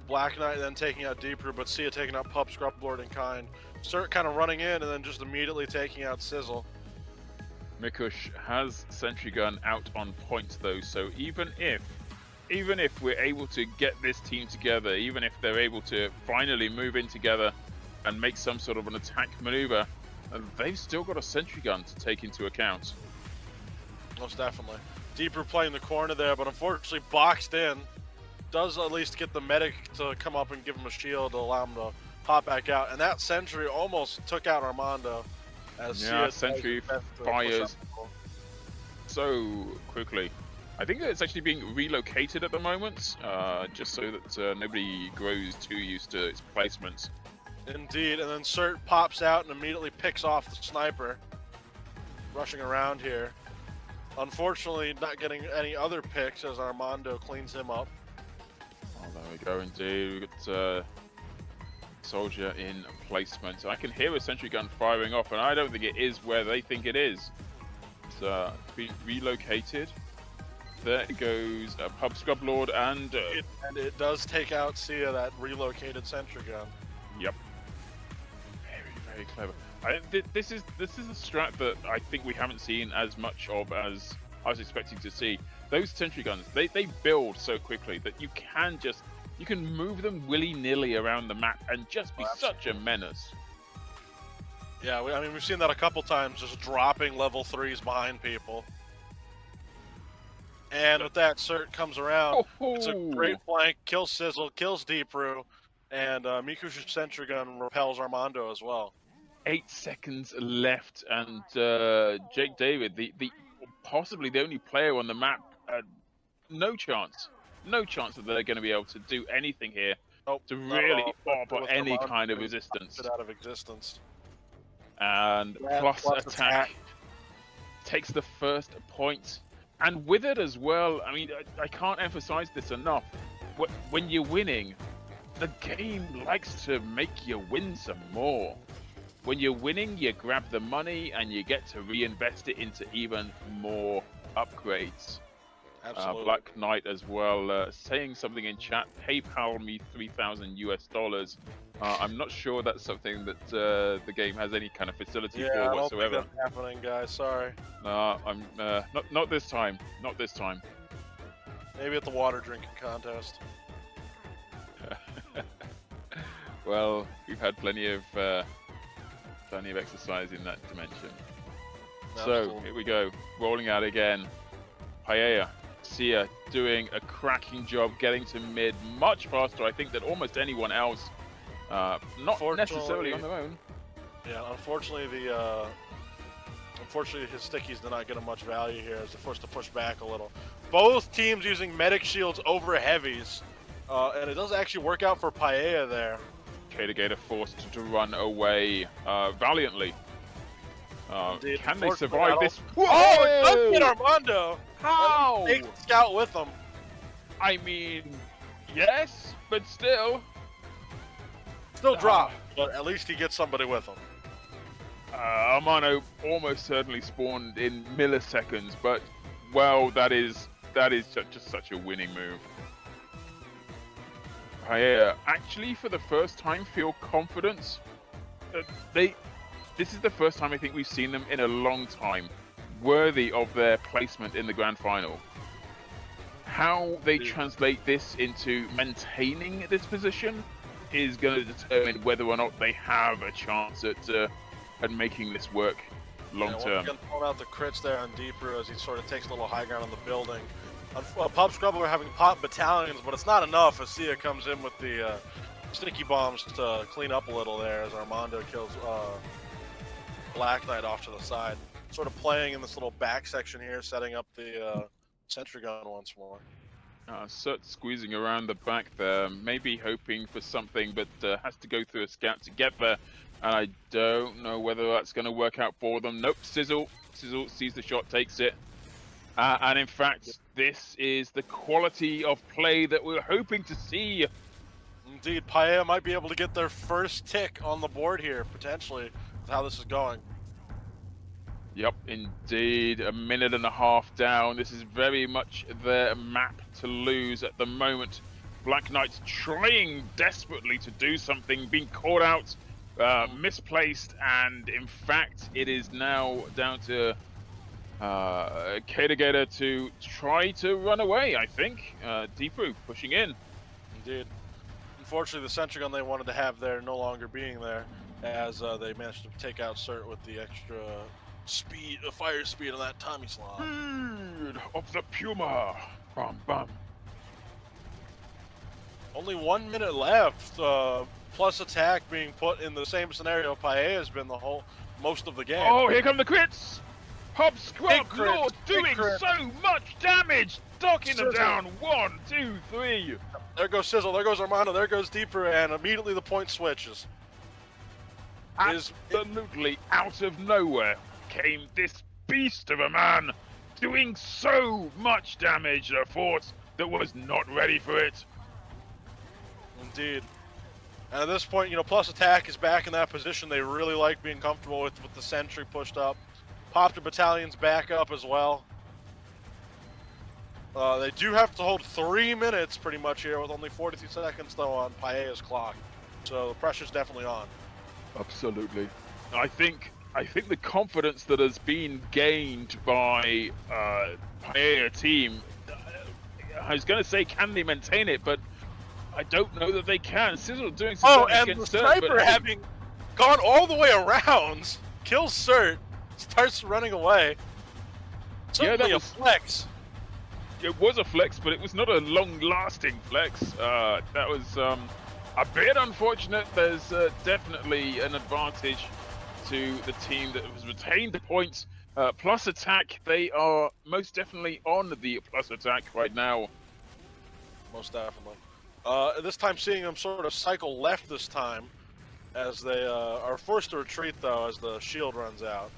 Black Knight then taking out Deeproo, but Sia taking out Pup, Scrub Lord, and Kind. Cert kind of running in and then just immediately taking out Sizzle. Mikush has Sentry Gun out on point though, so even if we're able to get this team together, even if they're able to finally move in together and make some sort of an attack maneuver, they've still got a Sentry Gun to take into account. Most definitely. Deeproo playing the corner there, but unfortunately boxed in. Does at least get the medic to come up and give him a shield to allow him to pop back out. And that Sentry almost took out Armando. As Sentry fires so quickly. I think that it's actually being relocated at the moment, just so that nobody grows too used to its placements. Indeed, and then Cert pops out and immediately picks off the sniper. Rushing around here. Unfortunately, not getting any other picks as Armando cleans him up. Oh, there we go, indeed. We've got Soldier in placement. I can hear a Sentry Gun firing off, and I don't think it is where they think it is. It's been relocated. There goes Pub Scrub Lord, and it does take out Sia, that relocated Sentry Gun. Yep. Very, very clever. This is a strat that I think we haven't seen as much of as I was expecting to see. Those Sentry Guns, they build so quickly that you can move them willy-nilly around the map and just be such a menace. Yeah, I mean, we've seen that a couple times, just dropping level 3s behind people. And with that, Cert comes around. It's a great flank, kills Sizzle, kills Deeproo, and Mikush's Sentry Gun repels Armando as well. 8 seconds left, and Jake David, the possibly the only player on the map, no chance that they're going to be able to do anything here to really offer any kind of resistance. Out of existence. And plus attack takes the first point. And with it as well, I mean, I can't emphasize this enough. When you're winning, the game likes to make you win some more. When you're winning, you grab the money and you get to reinvest it into even more upgrades. Absolutely. Black Knight as well, saying something in chat, PayPal me $3,000 US. I'm not sure that's something that the game has any kind of facility for whatsoever. I don't think that's happening, guys. Sorry. I'm not this time. Not this time. Maybe at the water drinking contest. Well, we've had plenty of exercise in that dimension. Absolutely. So here we go, rolling out again. Paella, Sia doing a cracking job getting to mid much faster, I think, than almost anyone else. Not necessarily on their own. Yeah, unfortunately, the Unfortunately, his stickies did not get him much value here as they're forced to push back a little. Both teams using medic shields over heavies, and it does actually work out for Paella there. Gator forced to run away valiantly. Can they survive this? Whoa! Oh, it does get Armando! How? Take the scout with him. I mean, yes, but still. Still drop, but at least he gets somebody with him. Armando almost certainly spawned in milliseconds, but well, that is just such a winning move. Paella actually, for the first time, feel confidence. This is the first time I think we've seen them in a long time worthy of their placement in the grand final. How they translate this into maintaining this position is going to determine whether or not they have a chance at making this work long term. Going to pull out the crits there on Deeper as he sort of takes a little high ground on the building. Pop Scrubble are having pop battalions, but it's not enough as Sia comes in with the sticky bombs to clean up a little there as Armando kills Black Knight off to the side. Sort of playing in this little back section here, setting up the sentry gun once more. Surt squeezing around the back there, maybe hoping for something, but has to go through a scout to get there. And I don't know whether that's going to work out for them. Nope, Sizzle sees the shot, takes it. And in fact, this is the quality of play that we're hoping to see. Indeed, Paella might be able to get their first tick on the board here, potentially, with how this is going. Yep, indeed. A minute and a half down. This is very much their map to lose at the moment. Black Knight's trying desperately to do something, being caught out, misplaced, and in fact, it is now down to Gator to try to run away, I think. Deepu pushing in. Indeed. Unfortunately, the sentry gun they wanted to have there no longer being there, as they managed to take out Surt with the extra speed, fire speed of that Tommy slot. Speed of the Puma. Bum bum. Only 1 minute left. Plus attack being put in the same scenario Paella has been the most of the game. Oh, here come the crits. Pop Scrub Lord doing so much damage, knocking them down. 1, 2, 3. There goes Sizzle, there goes Armando, there goes Deeper, and immediately the point switches. Absolutely out of nowhere came this beast of a man, doing so much damage to a force that was not ready for it. Indeed. And at this point, plus attack is back in that position they really like being comfortable with the sentry pushed up. Popper battalion's back up as well. They do have to hold 3 minutes pretty much here with only 42 seconds though on Paella's clock. So the pressure's definitely on. Absolutely. I think the confidence that has been gained by Paella team, I was going to say can they maintain it, but I don't know that they can. Sizzle doing some damage against Surt, sniper having gone all the way around, kills Surt, starts running away. Certainly a flex. It was a flex, but it was not a long-lasting flex. That was a bit unfortunate. There's definitely an advantage to the team that has retained the points. Plus attack, they are most definitely on the plus attack right now. Most definitely. This time seeing them sort of cycle left this time as they are forced to retreat though as the shield runs out.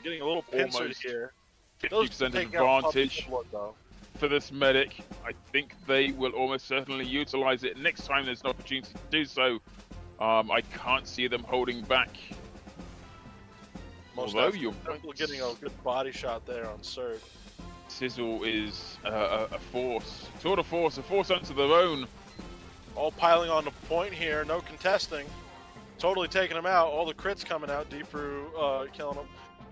Getting a little pincered here. 50% advantage for this medic. I think they will almost certainly utilize it next time there's an opportunity to do so. I can't see them holding back. Although you're getting a good body shot there on Surt. Sizzle is a force, a force unto their own. All piling on the point here, no contesting. Totally taking him out. All the crits coming out. Deeper killing him.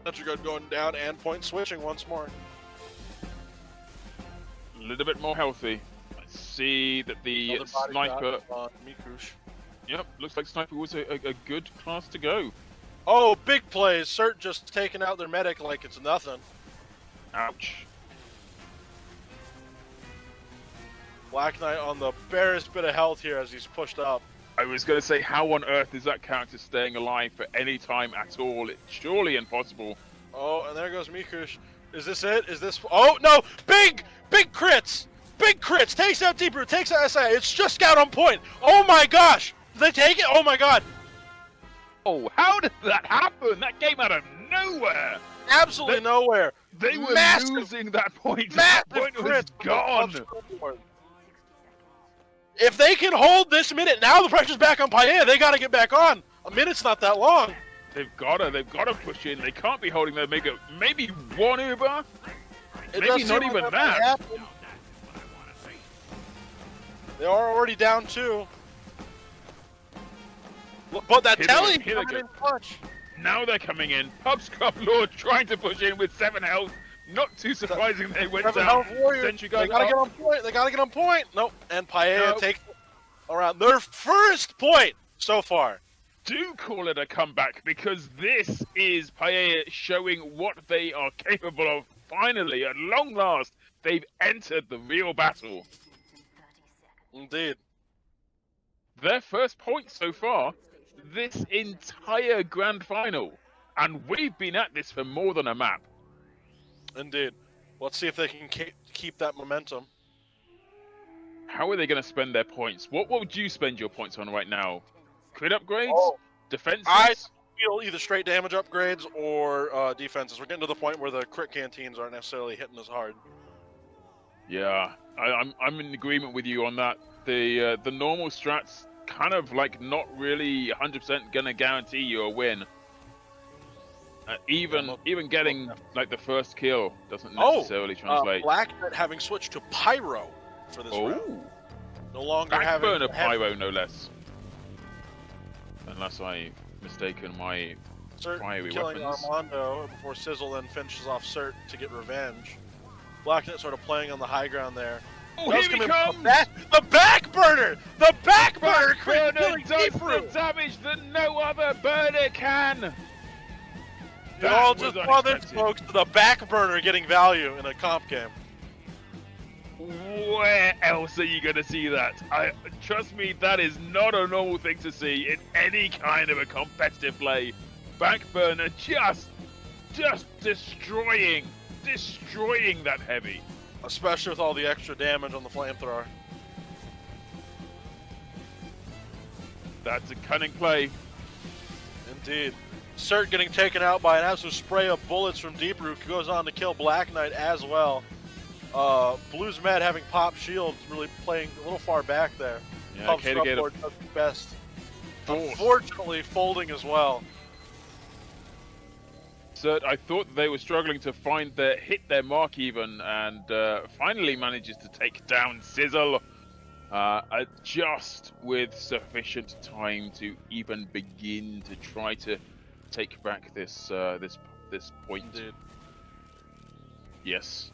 Sentry gun going down and point switching once more. A little bit more healthy. I see that the sniper. Yep, looks like sniper was a good class to go. Oh, big plays. Surt just taking out their medic like it's nothing. Ouch. Black Knight on the barest bit of health here as he's pushed up. I was going to say, how on earth is that character staying alive for any time at all? It's surely impossible. Oh, and there goes Mikush. Is this it? Is this... Oh, no! Big crits! Big crits! Takes out Deep Root, takes out SI. It's just Scout on point. Oh my gosh! Did they take it? Oh my god! Oh, how did that happen? That came out of nowhere. Absolutely nowhere. They were losing that point. Massive That point was crits. gone. If they can hold this minute, now the pressure's back on Paella. They got to get back on. A minute's not that long. They've got to push in. They can't be holding their mega. Maybe one Uber. Maybe not even that. They are already down 2. But that telly coming in clutch. Now they're coming in. Pubscop Lord trying to push in with 7 health. Not too surprising they went down. They gotta get on point. They gotta get on point. Nope. And Paella takes around their first point so far. Do call it a comeback, because this is Paella showing what they are capable of. Finally, at long last, they've entered the real battle. Indeed. Their first point so far, this entire grand final. And we've been at this for more than a map. Indeed. Let's see if they can keep that momentum. How are they going to spend their points? What would you spend your points on right now? Crit upgrades? Oh, Defenses? I feel either straight damage upgrades or defenses. We're getting to the point where the crit canteens aren't necessarily hitting as hard. Yeah, I'm in agreement with you on that. The normal strats kind of like not really 100% going to guarantee you a win. Even getting like the first kill doesn't necessarily translate. Black having switched to Pyro for this round. No longer having Backburner Pyro, no less. Unless I've mistaken my fiery killing weapons. Armando before Sizzle then finishes off Cert to get revenge. Blacknet sort of playing on the high ground there. Oh, here he comes! The backburner! The backburner! Backburner does the damage that no other burner can! It all just bothers folks to the backburner getting value in a comp game. Where else are you going to see that? Trust me, that is not a normal thing to see in any kind of a competitive play. Backburner just destroying that heavy. Especially with all the extra damage on the flamethrower. That's a cunning play. Indeed. Cert getting taken out by an absolute spray of bullets from Deep Root, goes on to kill Black Knight as well. Blues Med having pop shields, really playing a little far back there. Yeah, okay to get does the best. Unfortunately, folding as well. Cert, I thought they were struggling to hit their mark even, and finally manages to take down Sizzle. Just with sufficient time to even begin to try to take back this point. Indeed. Yes.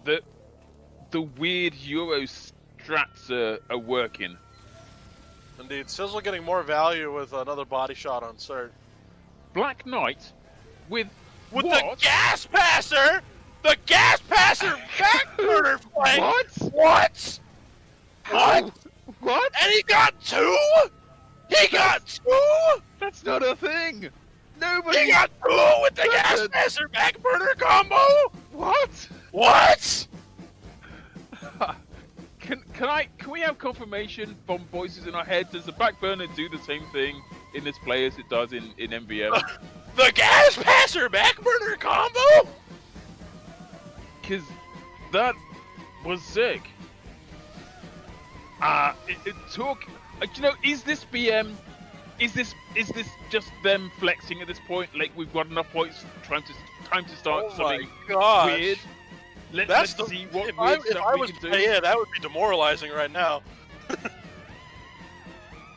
The weird Euro strats are working. Indeed. Sizzle getting more value with another body shot on Cert. Black Knight with the gas passer! The gas passer backburner flank! What? What? And he got 2? He got 2? That's not a thing! Nobody... He got 2 with the gas passer backburner combo? What? Can we have confirmation from voices in our heads? Does the backburner do the same thing in this play as it does in MVM? The gas passer backburner combo? Because that was sick. It took. You know, is this BM? Is this just them flexing at this point? Like we've got enough points. Time to start something weird. Let's see what weird stuff we can do. Yeah, that would be demoralizing right now.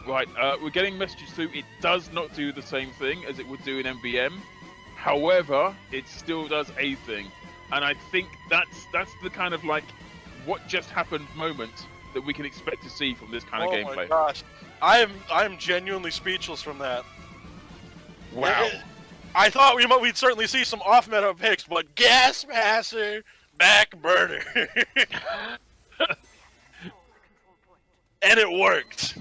Right, we're getting messages through. It does not do the same thing as it would do in MVM. However, it still does a thing, and I think that's the kind of like what just happened moment that we can expect to see from this kind of gameplay. Oh my gosh, I am genuinely speechless from that. Wow. I thought we'd certainly see some off-meta picks, but gas passer backburner, and it worked.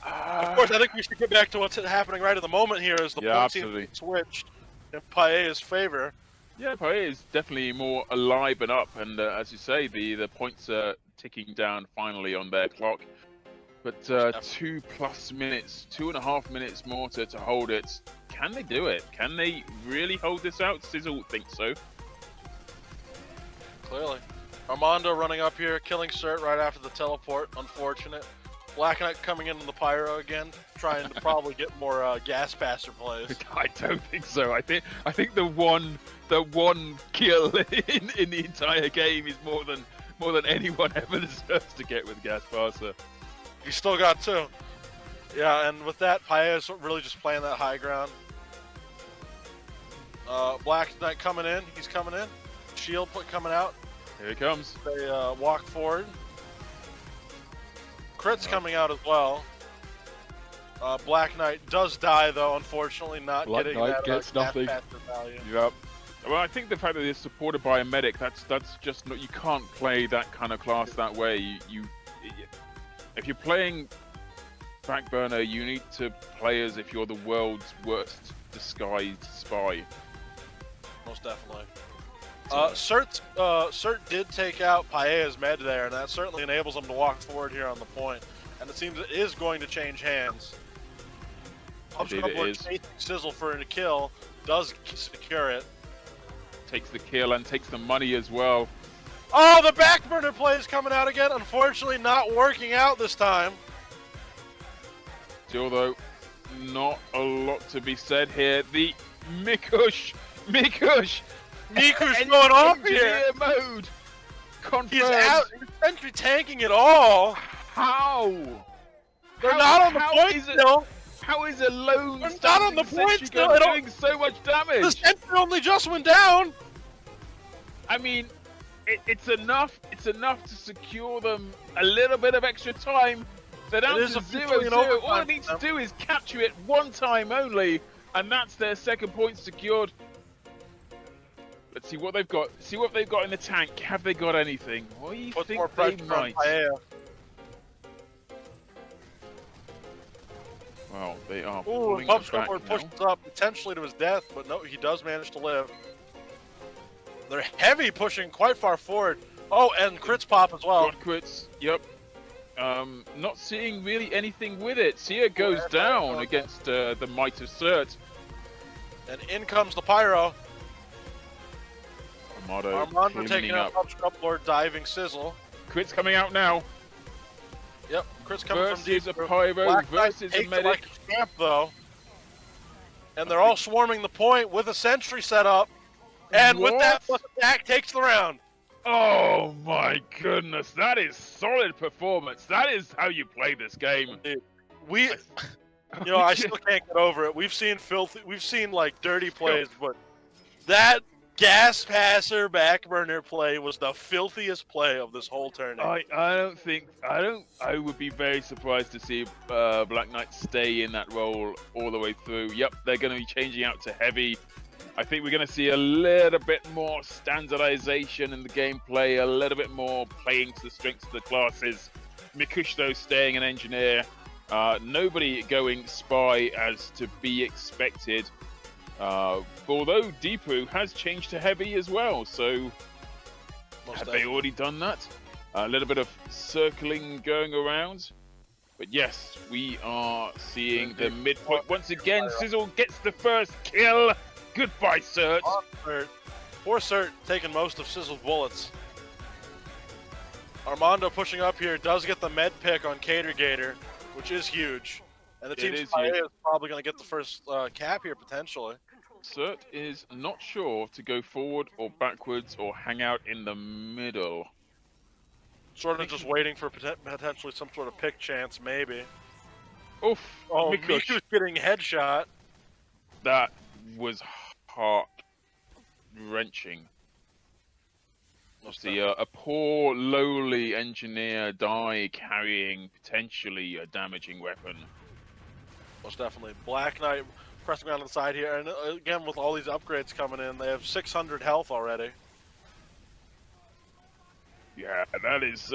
Of course, I think we should get back to what's happening right at the moment here as the points seem switched in Paella's favor. Yeah, Paella is definitely more alive and up, and as you say, the points are ticking down finally on their clock. But 2+ minutes, 2.5 minutes more to hold it. Can they do it? Can they really hold this out? Sizzle thinks so. Clearly. Armando running up here, killing Cert right after the teleport. Unfortunate. Black Knight coming into the Pyro again, trying to probably get more gas passer plays. I don't think so. I think the one kill in the entire game is more than anyone ever deserves to get with gas passer. He's still got 2. Yeah, and with that, Paella's really just playing that high ground. Black Knight coming in. He's coming in. Shield coming out. Here he comes. They walk forward. Crit's coming out as well. Black Knight does die, though, unfortunately, not Black getting Knight that gets nothing. value. Yep. Well, I think the fact that they're supported by a medic, that's just not, you can't play that kind of class that way. If you're playing Backburner, you need to play as if you're the world's worst disguised spy. Most definitely. Cert did take out Paella's med there, and that certainly enables him to walk forward here on the point. And it seems it is going to change hands. Indeed it is. Chasing Sizzle for a kill, does secure it. Takes the kill and takes the money as well. Oh, the backburner play is coming out again. Unfortunately, not working out this time. Still, though, not a lot to be said here. The Mikush going off here. Mode. Confirmed. He's out. He's essentially tanking it all. How? They're not on the point still. How is a lone They're not on the point still. Doing so much damage? The sentry only just went down. I mean, it's enough. It's enough to secure them a little bit of extra time. They're down to 0-0. All they need to do is capture it one time only, and that's their second point secured. Let's see what they've got. See what they've got in the tank. Have they got anything? What do you think they might? Well, they are pulling it back now. Pushes up potentially to his death, but no, he does manage to live. They're heavy pushing quite far forward. Oh, and crits pop as well. Got crits, yep. Not seeing really anything with it. Sia goes down against the might of Cert. And in comes the Pyro. Armando taking out Scrub Lord, diving Sizzle. Crits coming out now. Yep, Crits coming from deep. Versus a Pyro, versus a medic. Like a champ, though. And they're all swarming the point with a sentry set up. And with that plus attack, takes the round. Oh my goodness, that is solid performance. That is how you play this game. I still can't get over it. We've seen like dirty plays, but that gas passer backburner play was the filthiest play of this whole tournament. I would be very surprised to see Black Knight stay in that role all the way through. Yep, they're going to be changing out to heavy. I think we're going to see a little bit more standardization in the gameplay, a little bit more playing to the strengths of the classes. Mikush, though, staying an engineer. Nobody going spy as to be expected. Although Deepu has changed to heavy as well, so have they already done that? A little bit of circling going around. But yes, we are seeing the midpoint. Once again, Sizzle gets the first kill. Goodbye, Cert. Poor Cert taking most of Sizzle's bullets. Armando pushing up here does get the med pick on Cater Gator, which is huge. And the team's is probably going to get the first cap here, potentially. Cert is not sure to go forward or backwards or hang out in the middle. Sort of just waiting for potentially some sort of pick chance, maybe. Oof. Oh, Miku's getting headshot. That was heart-wrenching. See, a poor, lowly engineer die carrying potentially a damaging weapon. Most definitely. Black Knight pressing around on the side here, and again, with all these upgrades coming in, they have 600 health already. Yeah, that is.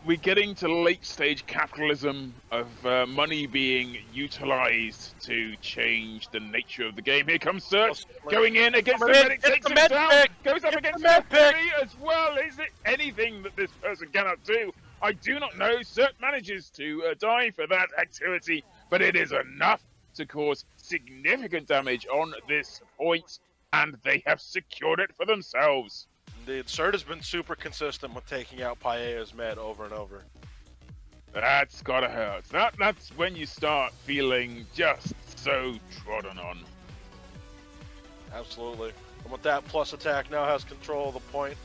We're getting to late stage capitalism of money being utilized to change the nature of the game. Here comes Search going in against the medic, takes him down, goes up against the enemy as well. Is it anything that this person cannot do? I do not know. Search manages to die for that activity, but it is enough to cause significant damage on this point, and they have secured it for themselves. Indeed, Cert has been super consistent with taking out Paella's med over and over. That's gotta hurt. That's when you start feeling just so trodden on. Absolutely. And with that, Plus Attack now has control of the point.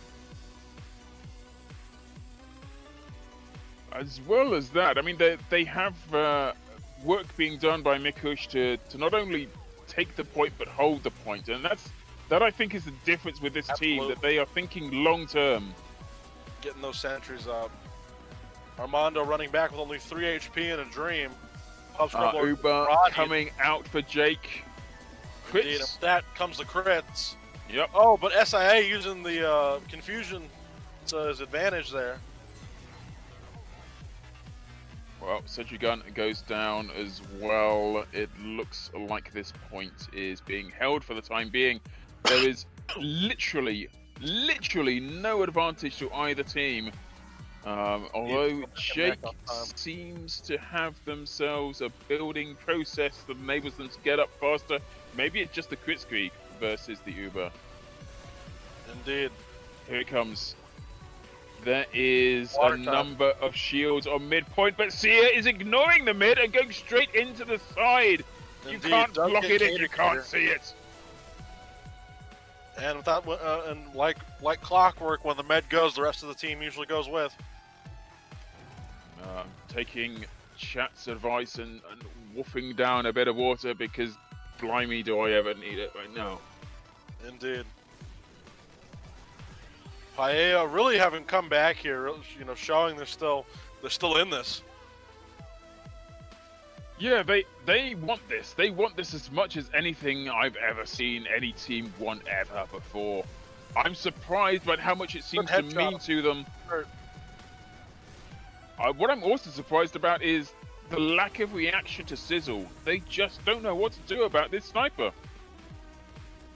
As well as that, I mean, they have work being done by Mikush to not only take the point but hold the point, and that I think is the difference with this team, that they are thinking long term. Getting those sentries up. Armando running back with only 3 HP and a dream. Uber coming out for Jake. Crits. Indeed, with that comes the crits. Yep. Oh, but SIA using the confusion to his advantage there. Well, Sentry Gun goes down as well. It looks like this point is being held for the time being. There is literally no advantage to either team. Although Jake seems to have themselves a building process that enables them to get up faster. Maybe it's just the crit streak versus the Uber. Indeed. Here it comes. There is a number of shields on midpoint, but Sia is ignoring the mid and going straight into the side. Indeed. You can't block it if you can't see it. And with that, and like clockwork, when the med goes, the rest of the team usually goes with. Taking chat's advice and woofing down a bit of water because blimey, do I ever need it right now. Indeed. Paella really haven't come back here, you know, showing they're still in this. Yeah, they want this. They want this as much as anything I've ever seen any team want ever before. I'm surprised by how much it seems to mean to them. What I'm also surprised about is the lack of reaction to Sizzle. They just don't know what to do about this sniper.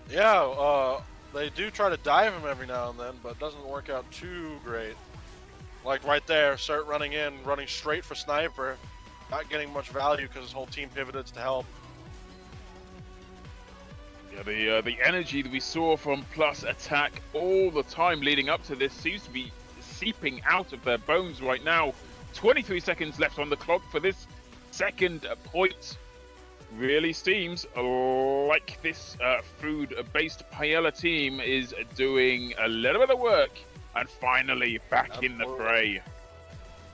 Yeah, they do try to dive him every now and then, but it doesn't work out too great. Like right there, Cert running in, running straight for Sniper. Not getting much value because his whole team pivoted to help. Yeah, the energy that we saw from Plus Attack all the time leading up to this seems to be seeping out of their bones right now. 23 seconds left on the clock for this second point. Really seems like this food-based Paella team is doing a little bit of work and finally back in the fray.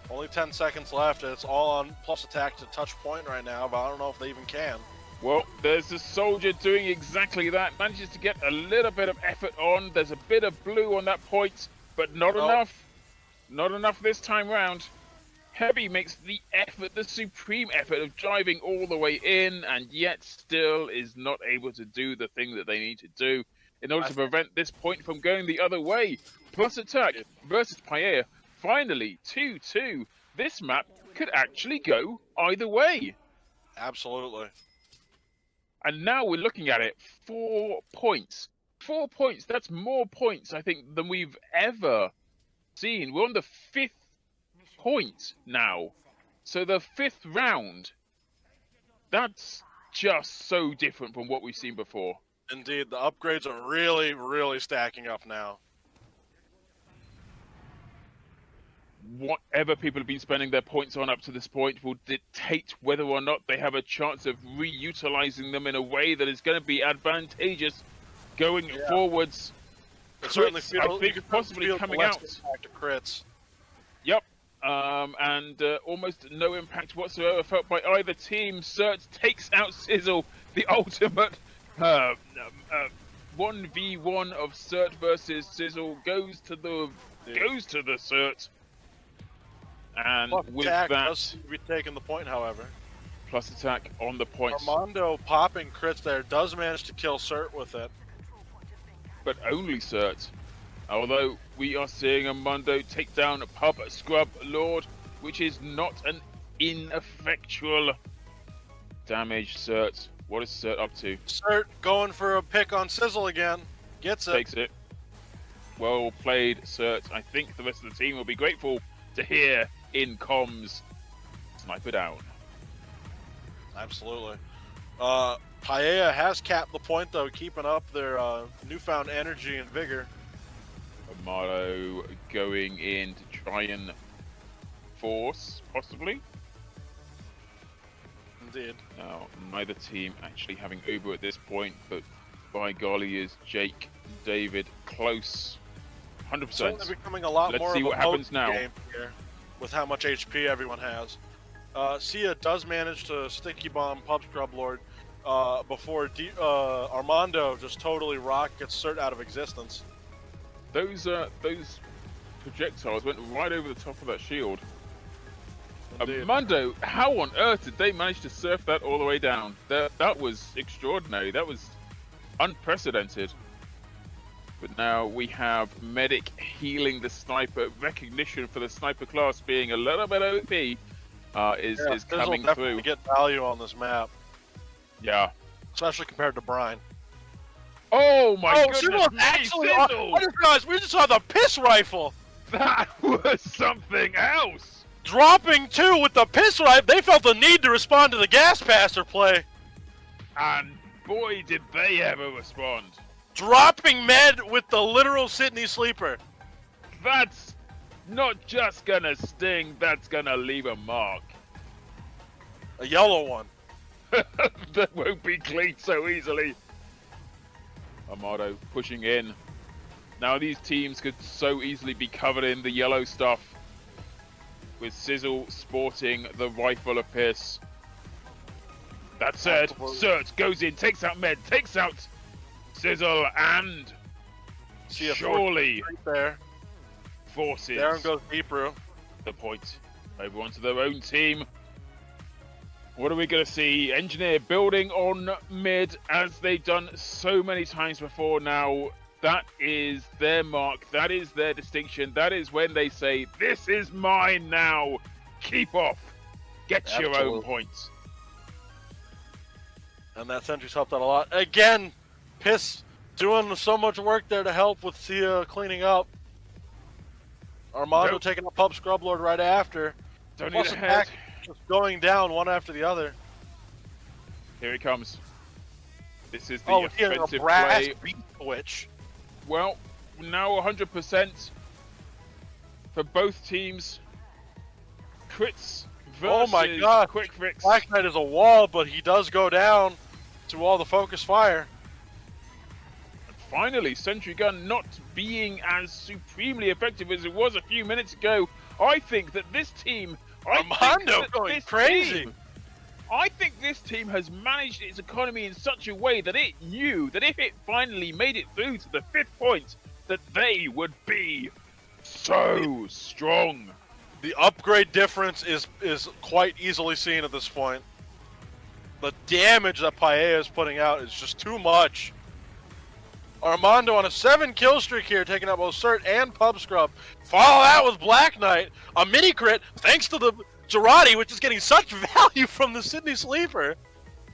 Only 10 seconds left, and it's all on Plus Attack to touch point right now, but I don't know if they even can. Well, there's a soldier doing exactly that. Manages to get a little bit of effort on. There's a bit of blue on that point, but not enough. Not enough this time round. Heavy makes the effort, the supreme effort of driving all the way in, and yet still is not able to do the thing that they need to do in order to prevent this point from going the other way. Plus Attack versus Paella. Finally, 2-2. This map could actually go either way. Absolutely. And now we're looking at it. 4 points. 4 points. That's more points, I think, than we've ever seen. We're on the 5th point now. So the 5th round. That's just so different from what we've seen before. Indeed, the upgrades are really, really stacking up now. Whatever people have been spending their points on up to this point will dictate whether or not they have a chance of reutilizing them in a way that is going to be advantageous going forwards. It certainly feels, I think possibly coming out. To crits. Yep. And almost no impact whatsoever felt by either team. Cert takes out Sizzle, the ultimate 1v1 of Cert versus Sizzle goes to the Cert. And Plus with Attack that, does be taking the point, however. Plus Attack on the point. Armando popping crits there does manage to kill Cert with it. But only Cert. Although we are seeing Armando take down Pub Scrub Lord, which is not an ineffectual damage. Cert, what is Cert up to? Cert going for a pick on Sizzle again. Gets it. Takes it. Well played, Cert. I think the rest of the team will be grateful to hear in comms. Sniper down. Absolutely. Paella has capped the point, though, keeping up their newfound energy and vigor. Amaro going in to try and force, possibly. Indeed. Now, neither team actually having Uber at this point, but by golly is Jake, David close. 100%. Certainly becoming a lot Let's more see of a what happens now. game here with how much HP everyone has. Sia does manage to sticky bomb Pub Scrub Lord before Armando just totally gets Cert out of existence. Those projectiles went right over the top of that shield. Indeed. Armando, how on earth did they manage to surf that all the way down? That was extraordinary. That was unprecedented. But now we have Medic healing the Sniper. Recognition for the Sniper class being a little bit OP is coming through. Get value on this map. Yeah. Especially compared to Brine. Oh my goodness Sizzle me, actually, Sizzle! I just realized we just saw the piss rifle. That was something else! Dropping 2 with the piss rifle, they felt the need to respond to the gas passer play. And boy, did they ever respond. Dropping Med with the literal Sydney sleeper. That's not just gonna sting, that's gonna leave a mark. A yellow one. That won't be cleaned so easily. Armado pushing in. Now these teams could so easily be covered in the yellow stuff. With Sizzle sporting the rifle of piss. That said, Cert goes in, takes out Med, takes out Sizzle, and surely there. Forces Darren goes deeper. the point over onto their own team. What are we going to see? Engineer building on mid as they've done so many times before now. That is their mark. That is their distinction. That is when they say, this is mine now. Keep off. Get your own points. And that sentry's helped out a lot. Again, Piss doing so much work there to help with Sia cleaning up. Armando taking a Pub Scrub Lord right after. Don't Plus need a head. just going down one after the other. Here he comes. This is the a offensive brass play. beat switch. Well, now 100% for both teams. Crits versus Oh my god. Quick Fix. Black Knight is a wall, but he does go down to all the focus fire. And finally, Sentry Gun not being as supremely effective as it was a few minutes ago. I think that this team... Armando going crazy. I think this team has managed its economy in such a way that it knew that if it finally made it through to the 5th point, that they would be so strong. The upgrade difference is quite easily seen at this point. The damage that Paella is putting out is just too much. Armando on a 7-kill streak here, taking out both Cert and Pub Scrub. Follow that with Black Knight, a mini crit thanks to the Girardi, which is getting such value from the Sydney Sleeper.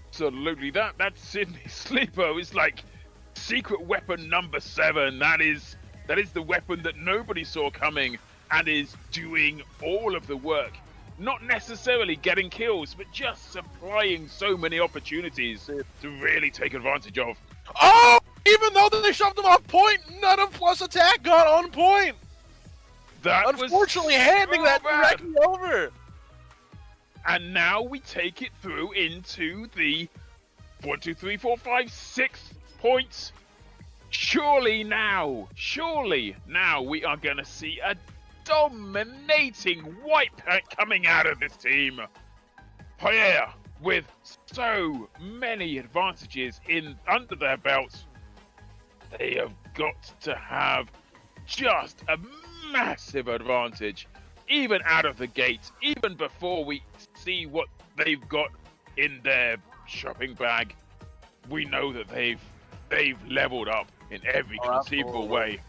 Absolutely, that Sydney Sleeper is like secret weapon number 7. That is the weapon that nobody saw coming and is doing all of the work. Not necessarily getting kills, but just supplying so many opportunities to really take advantage of. Oh! Even though they shoved him off point, none of plus attack got on point. That unfortunately was handing so that bad. directly over. And now we take it through into the 1, 2, 3, 4, 5, 6th points. Surely now we are going to see a dominating white pack coming out of this team. Paella with so many advantages under their belts. They have got to have just a massive advantage, even out of the gate, even before we see what they've got in their shopping bag. We know that they've leveled up in every conceivable way.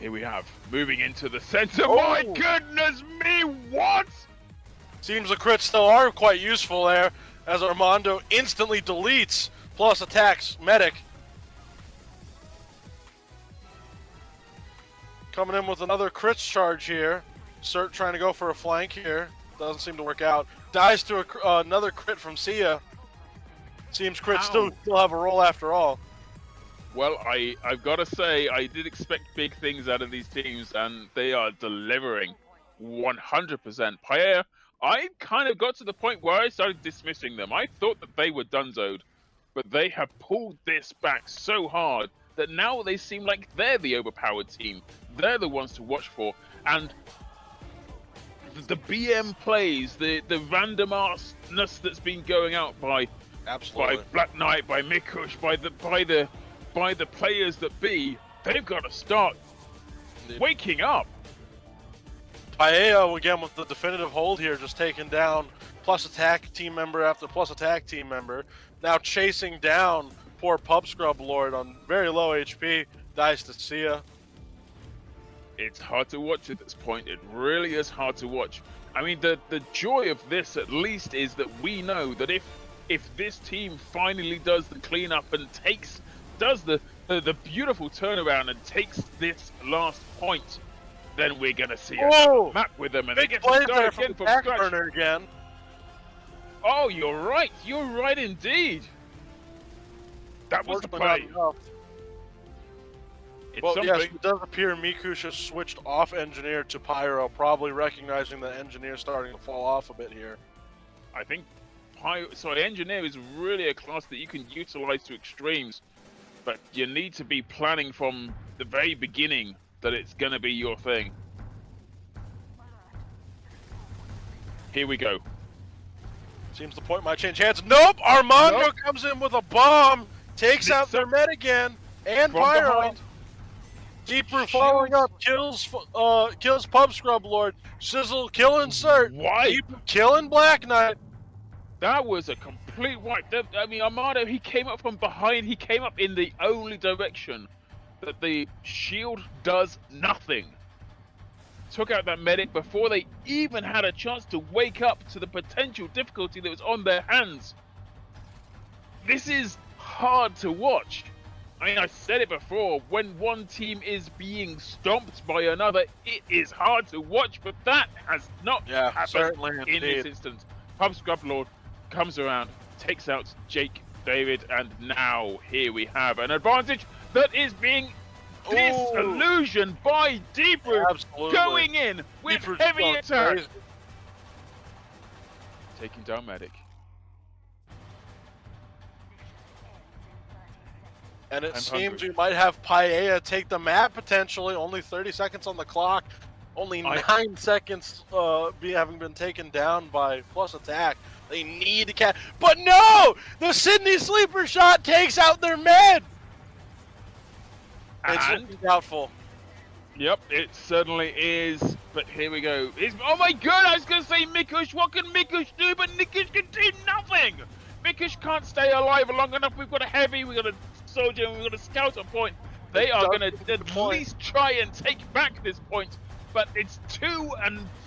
here we have, moving into the center. Oh. My goodness me, what? Seems the crits still are quite useful there, as Armando instantly deletes, plus attacks Medic. Coming in with another crits charge here. Cert trying to go for a flank here. Doesn't seem to work out. Dies to another crit from Sia. Seems crits still have a role after all. Well, I've got to say, I did expect big things out of these teams, and they are delivering 100%. Paella, I kind of got to the point where I started dismissing them. I thought that they were donezoed, but they have pulled this back so hard that now they seem like they're the overpowered team. They're the ones to watch for, and the BM plays, the random arseness that's been going out by Black Knight, by Mikush, by the players that be, they've got to start waking up. Paella again with the definitive hold here, just taking down plus attack team member after plus attack team member. Now chasing down poor Pub Scrub Lord on very low HP. Dies to Sia. It's hard to watch at this point. It really is hard to watch. I mean, the joy of this at least is that we know that if this team finally does the cleanup and does the beautiful turnaround and takes this last point, then we're gonna see a map with them, and they get to start again from scratch. Again. Oh, you're right. You're right indeed. That was the play. Well, yes, it does appear Mikush has switched off Engineer to Pyro, probably recognizing that Engineer's starting to fall off a bit here. I think Engineer is really a class that you can utilize to extremes, but you need to be planning from the very beginning that it's going to be your thing. Here we go. Seems the point might change hands. Nope! Armando comes in with a bomb, takes out their med again, and Pyro. Behind. Deeper following up, kills Pub Scrub Lord. Sizzle killing Cert. Why? Deeper killing Black Knight. That was a complete wipe. I mean, Armando, he came up from behind. He came up in the only direction that the shield does nothing. Took out that medic before they even had a chance to wake up to the potential difficulty that was on their hands. This is hard to watch. I mean, I said it before, when one team is being stomped by another, it is hard to watch, but that has not happened in this instance. Pub Scrub Lord comes around, takes out Jake, David, and now here we have an advantage that is being disillusioned by Deeproot, going in with heavy attack. Crazy. Taking down Medic. And it seems we might have Paella take the map potentially. Only 30 seconds on the clock. Only 9 seconds having been taken down by plus attack. They need to catch. But no! The Sydney sleeper shot takes out their med! It's looking doubtful. Yep, it certainly is. But here we go. Oh my god, I was going to say Mikush. What can Mikush do? But Mikush can do nothing! Mikush can't stay alive long enough. We've got a heavy, we've got a soldier, and we've got a scout on point. They are going to at least try and take back this point. But it's 2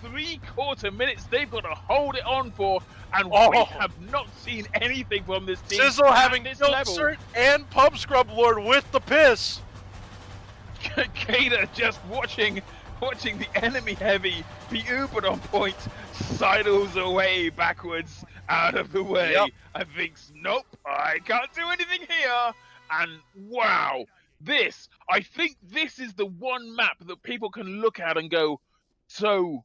3/4 minutes they've got to hold it on for. And we have not seen anything from this team. Sizzle having killed Cert and Pub Scrub Lord with the piss. Kata just watching the enemy heavy be ubered on point, sidles away backwards out of the way. I think, nope, I can't do anything here. And wow, I think this is the one map that people can look at and go, so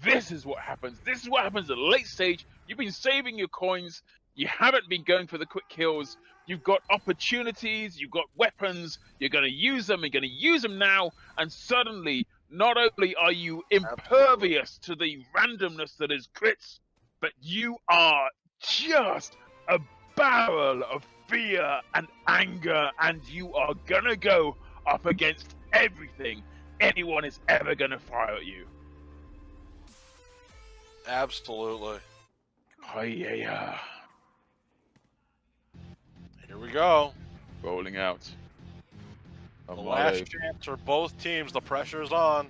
this is what happens. This is what happens at late stage. You've been saving your coins. You haven't been going for the quick kills. You've got opportunities. You've got weapons. You're going to use them. You're going to use them now. And suddenly, not only are you impervious to the randomness that is crits, but you are just a barrel of fear and anger. And you are going to go up against everything anyone is ever going to fire at you. Absolutely. Oh, yeah. Here we go. Rolling out. The Armando. last chance for both teams. The pressure's on.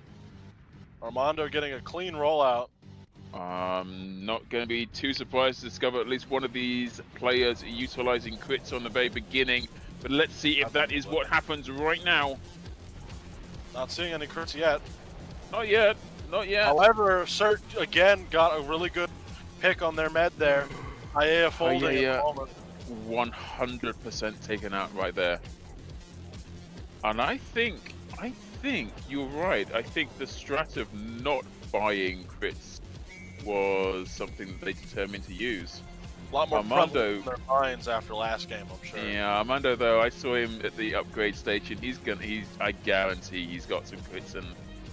Armando getting a clean rollout. Not going to be too surprised to discover at least one of these players utilizing crits on the very beginning. But let's see if that is what happens right now. Not seeing any crits yet. Not yet. Not yet. However, Cert again got a really good pick on their med there. Paella folding at the moment. 100% taken out right there. And I think you're right. I think the strat of not buying crits was something that they determined to use. A lot more Armando in their minds after last game, I'm sure. Yeah, Armando though, I saw him at the upgrade station. I guarantee he's got some crits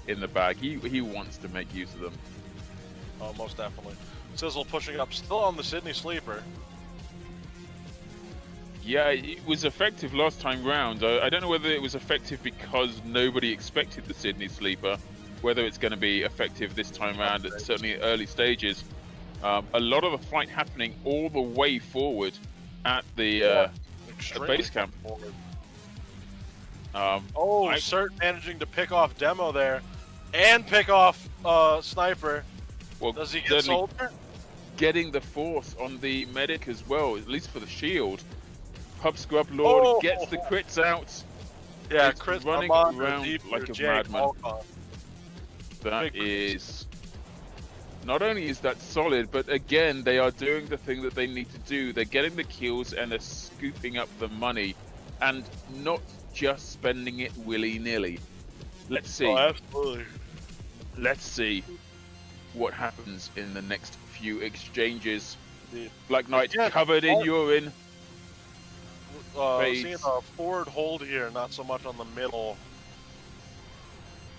in the bag. He wants to make use of them. Oh, most definitely. Sizzle pushing up, still on the Sydney sleeper. Yeah, it was effective last time round. I don't know whether it was effective because nobody expected the Sydney sleeper, whether it's going to be effective this time round, certainly at early stages. A lot of the fight happening all the way forward at the base camp. Cert managing to pick off Demo there, and pick off Sniper. Well, does he get Soldier? Getting the force on the medic as well, at least for the shield. Pub Scrub Lord gets the crits out. Yeah, crits running around like a madman. That is... Not only is that solid, but again, they are doing the thing that they need to do. They're getting the kills and they're scooping up the money. And not just spending it willy-nilly. Let's see. Oh, absolutely. Let's see what happens in the next few exchanges. Indeed. Black Knight covered in urine. Seeing a forward hold here, not so much on the middle.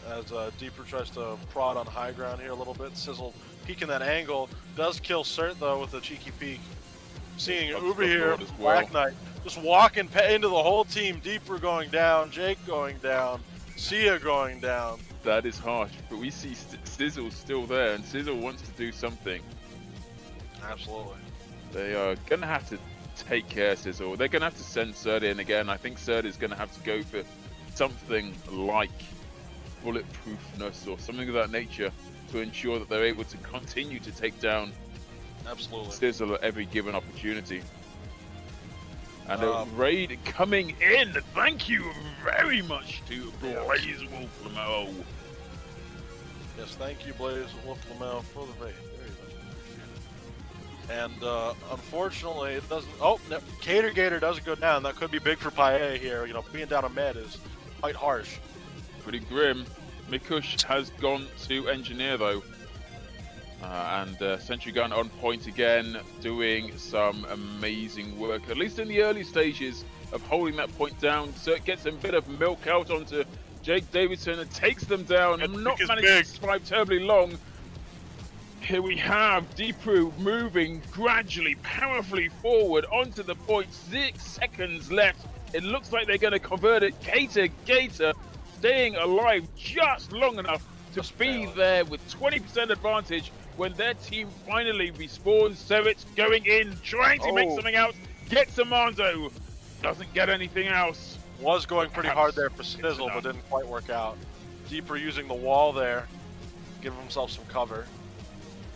As Deeper tries to prod on high ground here a little bit. Sizzle peeking that angle. Does kill Cert though with a cheeky peek. Seeing Uber here, Black Knight just walking into the whole team. Deeper going down, Jake going down, Sia going down. That is harsh, but we see Sizzle still there, and Sizzle wants to do something. Absolutely. They are going to have to take care of Sizzle. They're going to have to send Cert in again. I think Cert is going to have to go for something like bulletproofness or something of that nature to ensure that they're able to continue to take down Sizzle at every given opportunity. And a raid coming in. Thank you very much to Blaze Wolflamel. Yes, thank you, Blaze Wolflamel, for the raid. And unfortunately, it doesn't. Oh, no, Gator doesn't go down. That could be big for Paella here. You know, being down a med is quite harsh. Pretty grim. Mikush has gone to engineer though. And Sentry Gun on point again, doing some amazing work, at least in the early stages of holding that point down. Cert gets a bit of milk out onto Jake Davidson and takes them down, and not managing to survive terribly long. Here we have Deepu moving gradually, powerfully forward onto the point. 6 seconds left. It looks like they're going to convert it. Gator staying alive just long enough to be there with 20% advantage when their team finally respawns. Seritz going in, trying to make something out. Gets Armando. Doesn't get anything else. Was going pretty hard there for Sizzle, but didn't quite work out. Deeper using the wall there. Give himself some cover.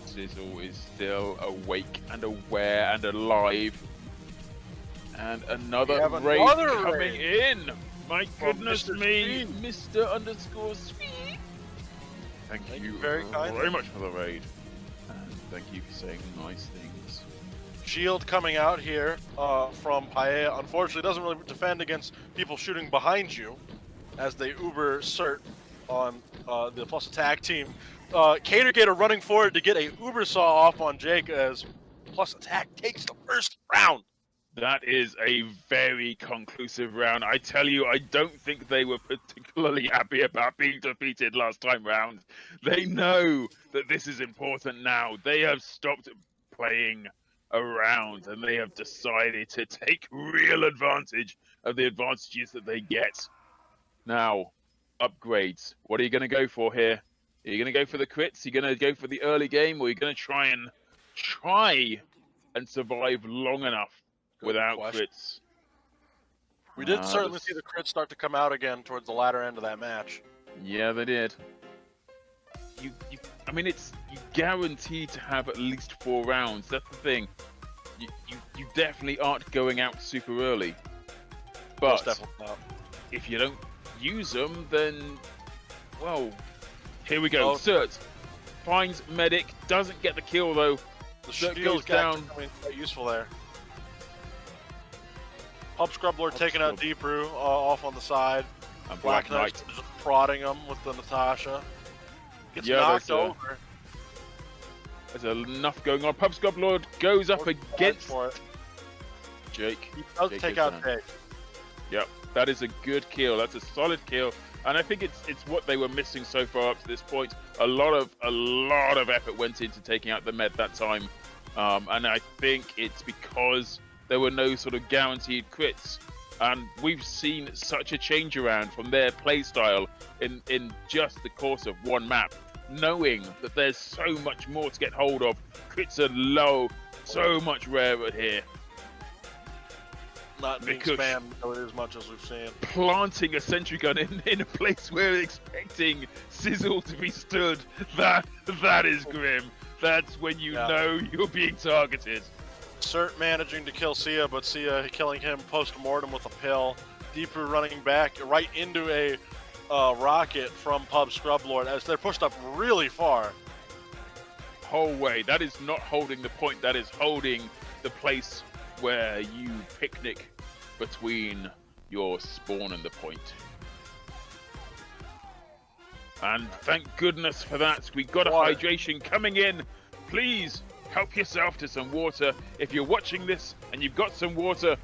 Sizzle is still awake and aware and alive. And another raid coming in. My goodness me, Mr. _Sweet. Thank you very much for the raid. And thank you for saying nice things. Shield coming out here from Paella. Unfortunately, doesn't really defend against people shooting behind you as they Uber Cert on the plus attack team. Gator running forward to get a Uber saw off on Jake as plus attack takes the first round. That is a very conclusive round. I tell you, I don't think they were particularly happy about being defeated last time round. They know that this is important now. They have stopped playing around and they have decided to take real advantage of the advantages that they get. Now, upgrades. What are you going to go for here? Are you going to go for the crits? Are you going to go for the early game? Or are you going to try and survive long enough without crits? We did certainly see the crits start to come out again towards the latter end of that match. Yeah, they did. I mean, you guaranteed to have at least 4 rounds. That's the thing. You definitely aren't going out super early. But if you don't use them, then, well, here we go. Cert finds medic, doesn't get the kill though. The shield goes down. Quite useful there. Pub Scrub Lord taking out Deep Brew off on the side. And Black Knight just prodding him with the Natasha. Gets knocked over. There's enough going on. Pub Scrub Lord goes up against Jake. He does take out Jake. Yep, that is a good kill. That's a solid kill, and I think it's what they were missing so far up to this point. A lot of effort went into taking out the med that time, and I think it's because there were no sort of guaranteed crits. And we've seen such a change around from their play style in just the course of one map, knowing that there's so much more to get hold of. Crits are low, so much rarer here. Not being spammed as much as we've seen. Planting a sentry gun in a place where we're expecting Sizzle to be stood, that is grim. That's when you know you're being targeted. Cert managing to kill Sia, but Sia killing him post-mortem with a pill. Deeper running back right into a rocket from Pub Scrub Lord as they're pushed up really far. Whole way. That is not holding the point. That is holding the place where you picnic between your spawn and the point. And thank goodness for that. We got a hydration coming in. Please help yourself to some water. If you're watching this and you've got some water,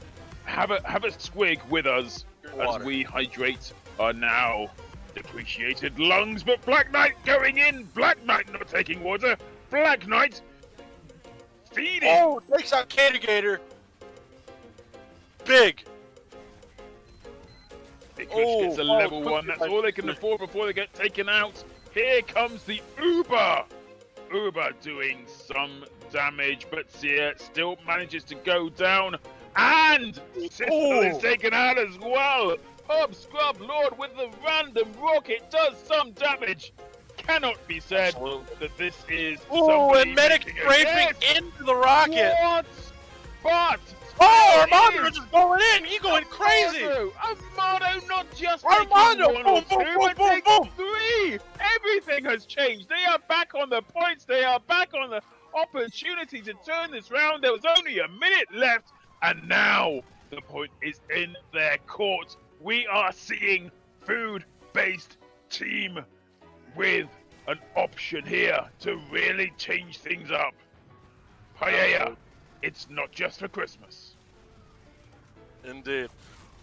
have a swig with us as we hydrate our now depreciated lungs. But Black Knight going in. Black Knight not taking water. Black Knight feeding. Oh, takes out Gator. Big. Gets a level 1. That's all they can afford before they get taken out. Here comes the Uber. Uber doing some damage, but Sia still manages to go down. And Sizzle is taken out as well. Pub Scrub Lord with the random rocket does some damage. Cannot be said that this is and Medic strafing into the rocket. What? But Armando is just going in. He's going crazy. Armando not just Armando. Boom, boom, boom, boom. 3. Everything has changed. They are back on the points. They are back on the opportunity to turn this round. There was only a minute left, and now the point is in their court. We are seeing food-based team with an option here to really change things up. Paella, it's not just for Christmas. Indeed.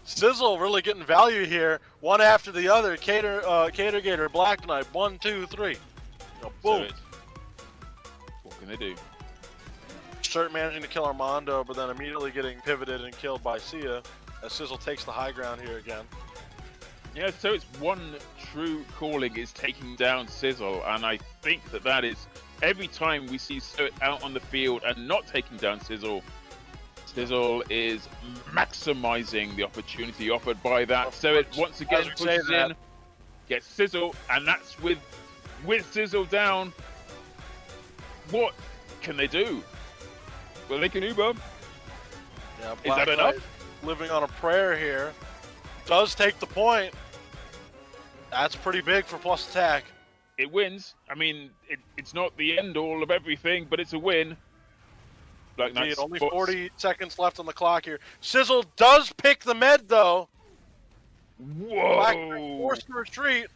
Sizzle really getting value here, one after the other. Gator, Black Knight, 1, 2, 3. Boom. What can they do? Shirt managing to kill Armando, but then immediately getting pivoted and killed by Sia as Sizzle takes the high ground here again. Yeah, so it's one true calling is taking down Sizzle, and I think that is every time we see Sizzle out on the field and not taking down Sizzle, Sizzle is maximizing the opportunity offered by that. So it once again pushes in, gets Sizzle, and that's with Sizzle down. What can they do? Well, they can Uber. Yeah, is that enough? Living on a prayer here. Does take the point. That's pretty big for plus attack. It wins. I mean, it's not the end all of everything, but it's a win. Indeed, only 40 seconds left on the clock here. Sizzle does pick the med, though. Whoa! Black forced to retreat.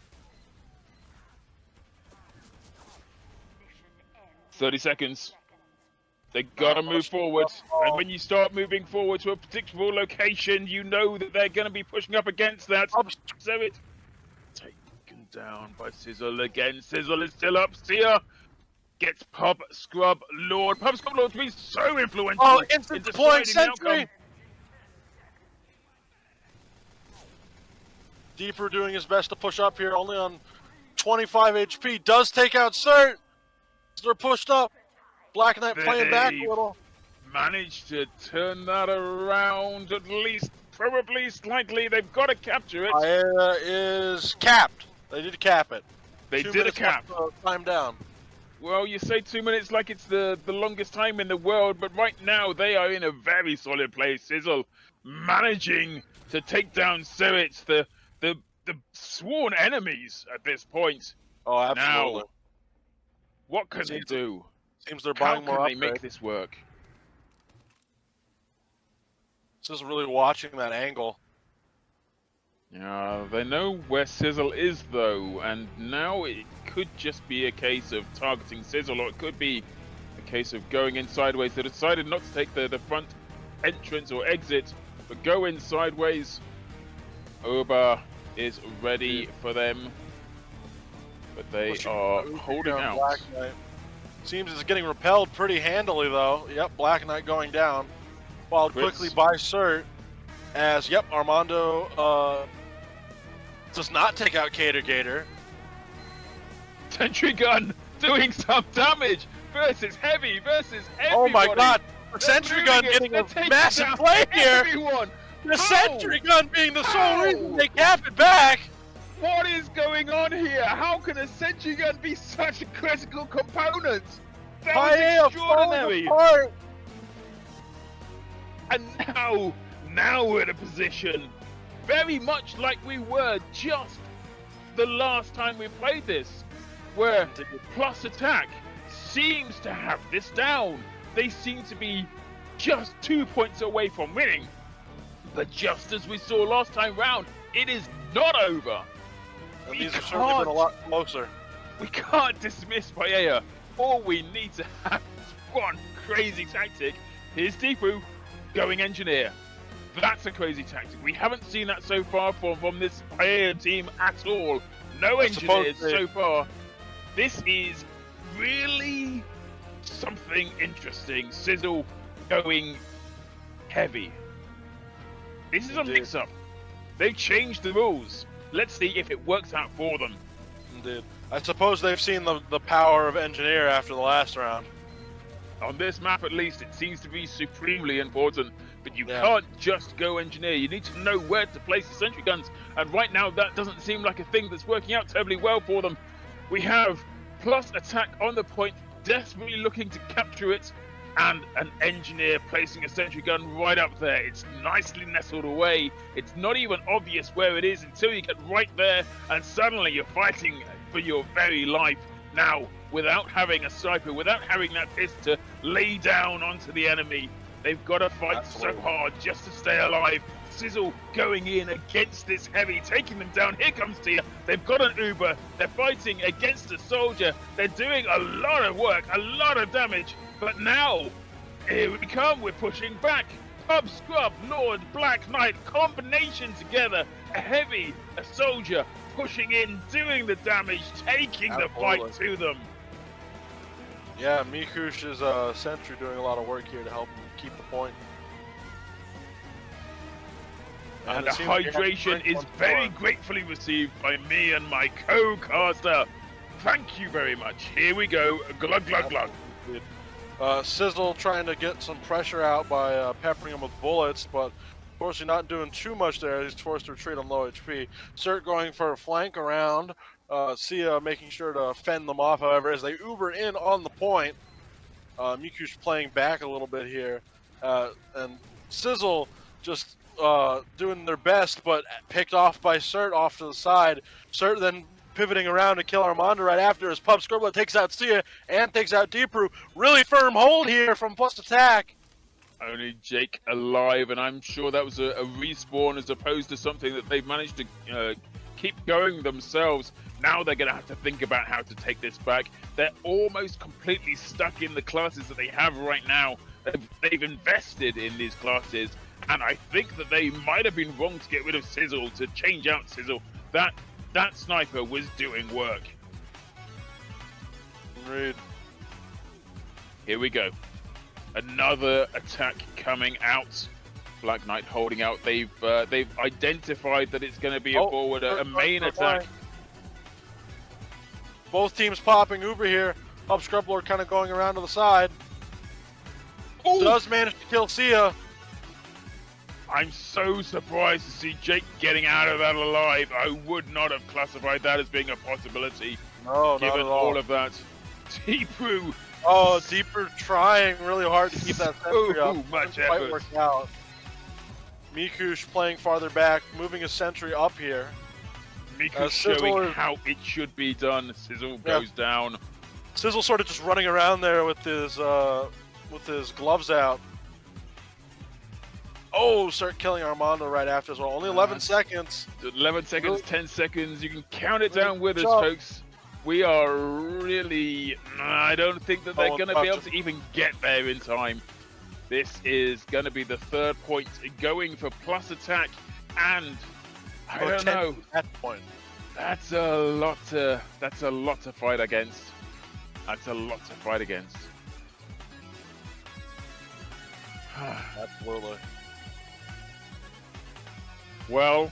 30 seconds. They gotta move forward. And when you start moving forward to a predictable location, you know that they're gonna be pushing up against that. So it's taken down by Sizzle again. Sizzle is still up. Sia gets Pub Scrub Lord. Pub Scrub Lord's been so influential. Instant deploying sentry. Deeper doing his best to push up here, only on 25 HP. Does take out Cert. They're pushed up. Black Knight playing back a little. Managed to turn that around, at least probably slightly. They've got to capture it. Paella is capped. They did cap it. They 2 did a minutes cap. left, time down. Well, you say 2 minutes like it's the longest time in the world, but right now they are in a very solid place. Sizzle managing to take down Sirits, the sworn enemies at this point. Oh, absolutely. Now, what can they do? Seems they're How buying more can they upgrade. make this work? Just really watching that angle. Yeah, they know where Sizzle is though, and now it could just be a case of targeting Sizzle, or it could be a case of going in sideways. They decided not to take the front entrance or exit, but go in sideways. Oba is ready for them, but they are holding out. Black Knight. Seems it's getting repelled pretty handily though. Yep, Black Knight going down, followed quickly by Cert. As Armando does not take out Gator. Sentry gun doing some damage versus heavy versus everybody. Oh my god! The They're Sentry gun moving getting a massive play here! Everyone. The Sentry gun being the sole reason they cap it back! What is going on here? How can a Sentry gun be such a critical component? That was extraordinary! And now we're in a position very much like we were just the last time we played this, where Plus Attack seems to have this down. They seem to be just 2 points away from winning. But just as we saw last time round, it is not over. And these have certainly been a lot closer. We can't dismiss Paella. All we need to have is one crazy tactic. Here's Deepu going engineer. That's a crazy tactic. We haven't seen that so far from this Paella team at all. No engineers so far. This is really something interesting. Sizzle going heavy. This is a mix-up. They've changed the rules. Let's see if it works out for them. Indeed. I suppose they've seen the power of engineer after the last round. On this map, at least, it seems to be supremely important. But you can't just go engineer. You need to know where to place the sentry guns. And right now, that doesn't seem like a thing that's working out terribly well for them. We have Plus Attack on the point, desperately looking to capture it. And an engineer placing a sentry gun right up there. It's nicely nestled away. It's not even obvious where it is until you get right there. And suddenly you're fighting for your very life. Now, without having a sniper, without having that fist to lay down onto the enemy, they've got to fight so hard just to stay alive. Sizzle going in against this heavy, taking them down. Here comes Tia. They've got an Uber. They're fighting against a soldier. They're doing a lot of work, a lot of damage. But now, here we come. We're pushing back. Pub Scrub, Lord, Black Knight, combination together. A heavy, a soldier, pushing in, doing the damage, taking the fight to them. Yeah, Mikush's sentry doing a lot of work here to help him keep the point. And the hydration is very gratefully received by me and my co-caster. Thank you very much. Here we go. Glug, glug, glug. Sizzle trying to get some pressure out by peppering him with bullets, but of course he's not doing too much there. He's forced to retreat on low HP. Cert going for a flank around. Sia making sure to fend them off, however, as they Uber in on the point. Mikush playing back a little bit here. And Sizzle just doing their best, but picked off by Cert off to the side. Cert then pivoting around to kill Armando right after as Pub Scribbler takes out Sia and takes out Deepu. Really firm hold here from Plus Attack. Only Jake alive, and I'm sure that was a respawn as opposed to something that they've managed to keep going themselves. Now they're going to have to think about how to take this back. They're almost completely stuck in the classes that they have right now. They've invested in these classes, and I think that they might have been wrong to get rid of Sizzle, to change out Sizzle. That sniper was doing work. Agreed. Here we go. Another attack coming out. Black Knight holding out. They've identified that it's going to be a main attack. Both teams popping Uber here. Pub Scrubbler kind of going around to the side. Ooh. Does manage to kill Sia. I'm so surprised to see Jake getting out of that alive. I would not have classified that as being a possibility. No, given not at all. of that. T-Brew. Oh, Deeper trying really hard to keep that sentry up. Much Doesn't quite effort. work out. Mikush playing farther back, moving a sentry up here. Miku's showing how it should be done. Sizzle goes down. Sizzle sort of just running around there with his gloves out. Oh, start killing Armando right after as well. Only 11 seconds. 11 seconds, 10 seconds. You can count it down with us, folks. We are really... I don't think that they're going to be able to even get there in time. This is going to be the third point going for plus attack, and I don't know. At point. That's a lot to fight against. That's a lot to fight against. Absolutely. Well,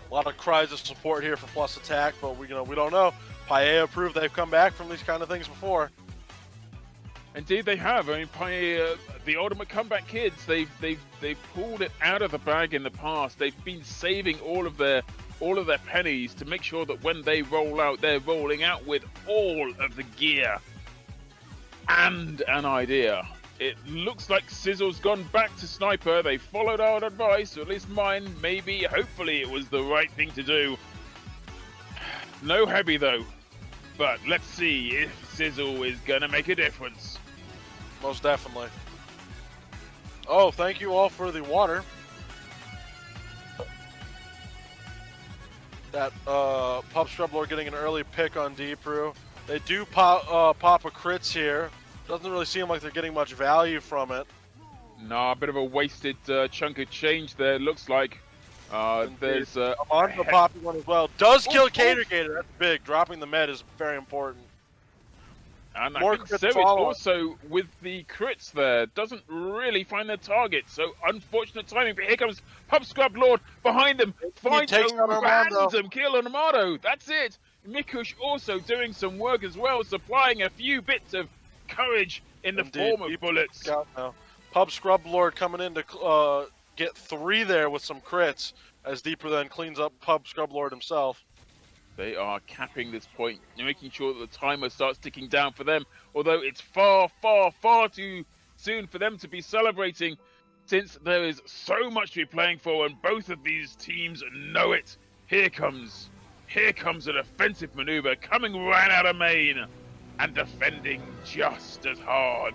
a lot of cries of support here for plus attack, but we don't know. Paella proved they've come back from these kind of things before. Indeed, they have. I mean, Paella, the ultimate comeback kids. They've pulled it out of the bag in the past. They've been saving all of their pennies to make sure that when they roll out, they're rolling out with all of the gear and an idea. It looks like Sizzle's gone back to Sniper. They followed our advice, or at least mine. Maybe, hopefully, it was the right thing to do. No heavy, though. But let's see if Sizzle is going to make a difference. Most definitely. Oh, thank you all for the water. That Pup Scrublord getting an early pick on Deeproot. They do pop a crits here. Doesn't really seem like they're getting much value from it. No, a bit of a wasted chunk of change there, looks like. There's Armando popping one as well. Does kill Gator. That's big. Dropping the med is very important. And More I think crits so. It's follow. also with the crits there, doesn't really find their target. So unfortunate timing. But here comes Pup Scrublord behind them. Finds a random kill on Armado. That's it. Mikush also doing some work as well, supplying a few bits of courage in the form of bullets. Pup Scrublord coming in to get 3 there with some crits, as Deeper then cleans up Pup Scrublord himself. They are capping this point, making sure that the timer starts ticking down for them, although it's far, far, far too soon for them to be celebrating, since there is so much to be playing for, and both of these teams know it. Here comes an offensive maneuver coming right out of Maine, and defending just as hard.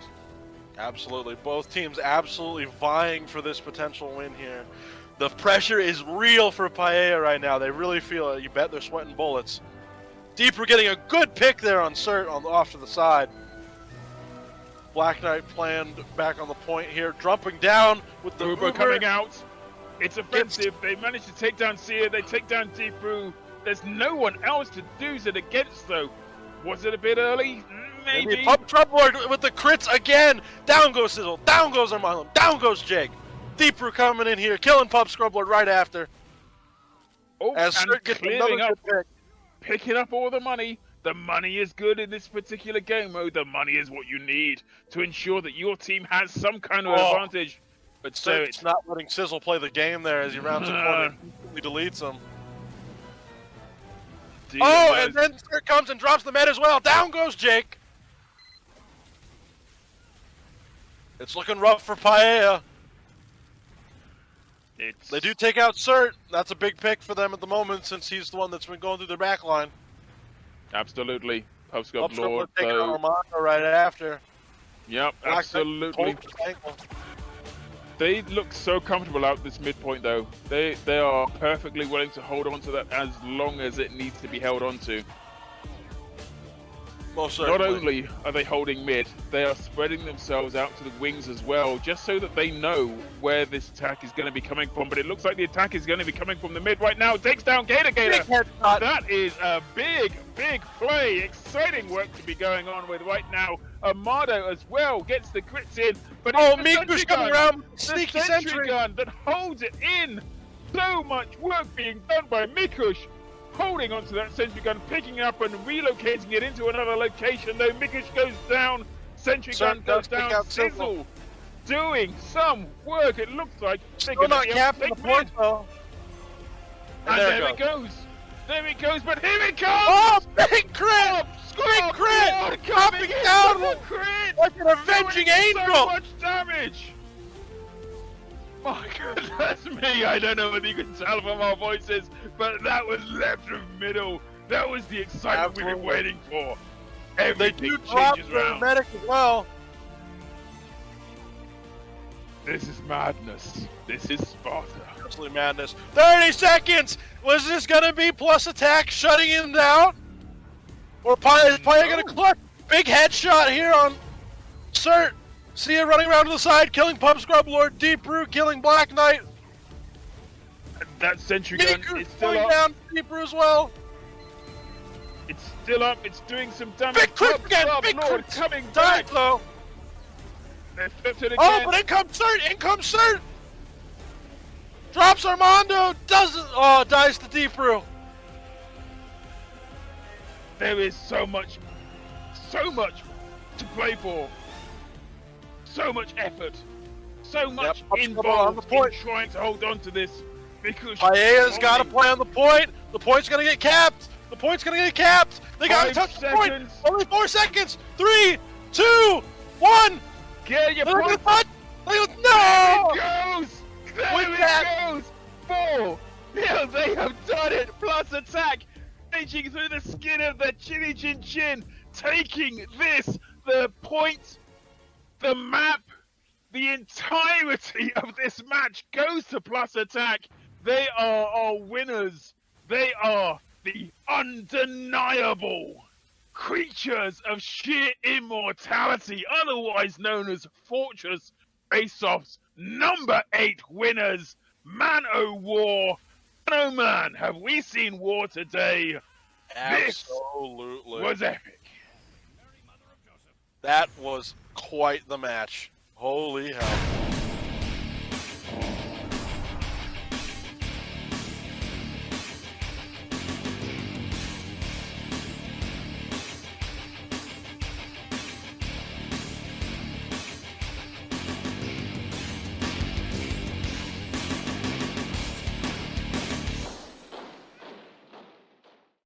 Absolutely. Both teams absolutely vying for this potential win here. The pressure is real for Paella right now. They really feel it. You bet they're sweating bullets. Deeper getting a good pick there on Cert off to the side. Black Knight planned back on the point here. Dropping down with the Uber coming out. It's offensive. They managed to take down Seer. They take down Deeper. There's no one else to do it against, though. Was it a bit early? Maybe. Pup Scrublord with the crits again. Down goes Sizzle. Down goes Armando. Down goes Jake. Deeper coming in here, killing Pup Scrublord right after. Oh, as Cert gets another good pick. Picking up all the money. The money is good in this particular game mode. The money is what you need to ensure that your team has some kind of advantage. But Cert's not letting Sizzle play the game there as he rounds the corner and deletes him. And then Cert comes and drops the med as well. Down goes Jake. It's looking rough for Paella. They do take out Cert. That's a big pick for them at the moment, since he's the one that's been going through their back line. Absolutely. Pup Scrublord taking out Armando right after. Yep, absolutely. They look so comfortable out this midpoint, though. They are perfectly willing to hold on to that as long as it needs to be held on to. Not only are they holding mid, they are spreading themselves out to the wings as well, just so that they know where this attack is going to be coming from. But it looks like the attack is going to be coming from the mid right now. Takes down Gator. That is a big, big play. Exciting work to be going on with right now. Armado as well gets the crits in. But Mikush coming around with sneaky sentry gun that holds it in. So much work being done by Mikush. Holding onto that sentry gun, picking it up and relocating it into another location. Though Mikush goes down, sentry gun goes down. doing some work. It looks like they're Still going to not be able to capping the take point, mid. though. And there it goes. There it goes, but here it comes! Oh, big crit! Oh, Big crit! God, Coming coming in down with a crit! like an avenging Doing angel! So much damage! My goodness me, I don't know whether you can tell from our voices, but that was left of middle. That was the excitement we've been waiting for. They Everything do drop changes the around. medic as well. This is madness. This is Sparta. Absolutely madness. 30 seconds! Was this gonna be plus attack shutting him down? Or is Paella gonna clutch? Big headshot here on Cert. See it running around to the side, killing Pub Scrub Lord, Deep Brew, killing Black Knight. That sentry gun is still going up. down Deep Brew as well. It's still up. It's doing some damage. Big crit again! Club Big Lord crit! coming Died back. though. They flipped it again. Oh, but in comes Cert! In comes Cert! Drops Armando! Doesn't. Oh, dies to Deep Brew. There is so much to play for. So much effort. So much on the involved in point. trying to hold on to this. Because Paella's got to play on the point. The point's going to get capped. The point's going to get capped. They got to 5 touch the point. seconds. Only 4 seconds. 3, 2, 1. Get your They're going to point. touch. There No! it goes! There With it that- goes! 4! Yeah, they have done it! Plus attack! Raging through the skin of the chinny chin chin! Taking this! The point! The map! The entirety of this match goes to plus attack! They are our winners! They are the undeniable creatures of sheer immortality, otherwise known as Fortress Faceoffs, number 8 winners, Man O' War. Man oh man, have we seen war today? Absolutely. Was epic. That was quite the match. Holy hell.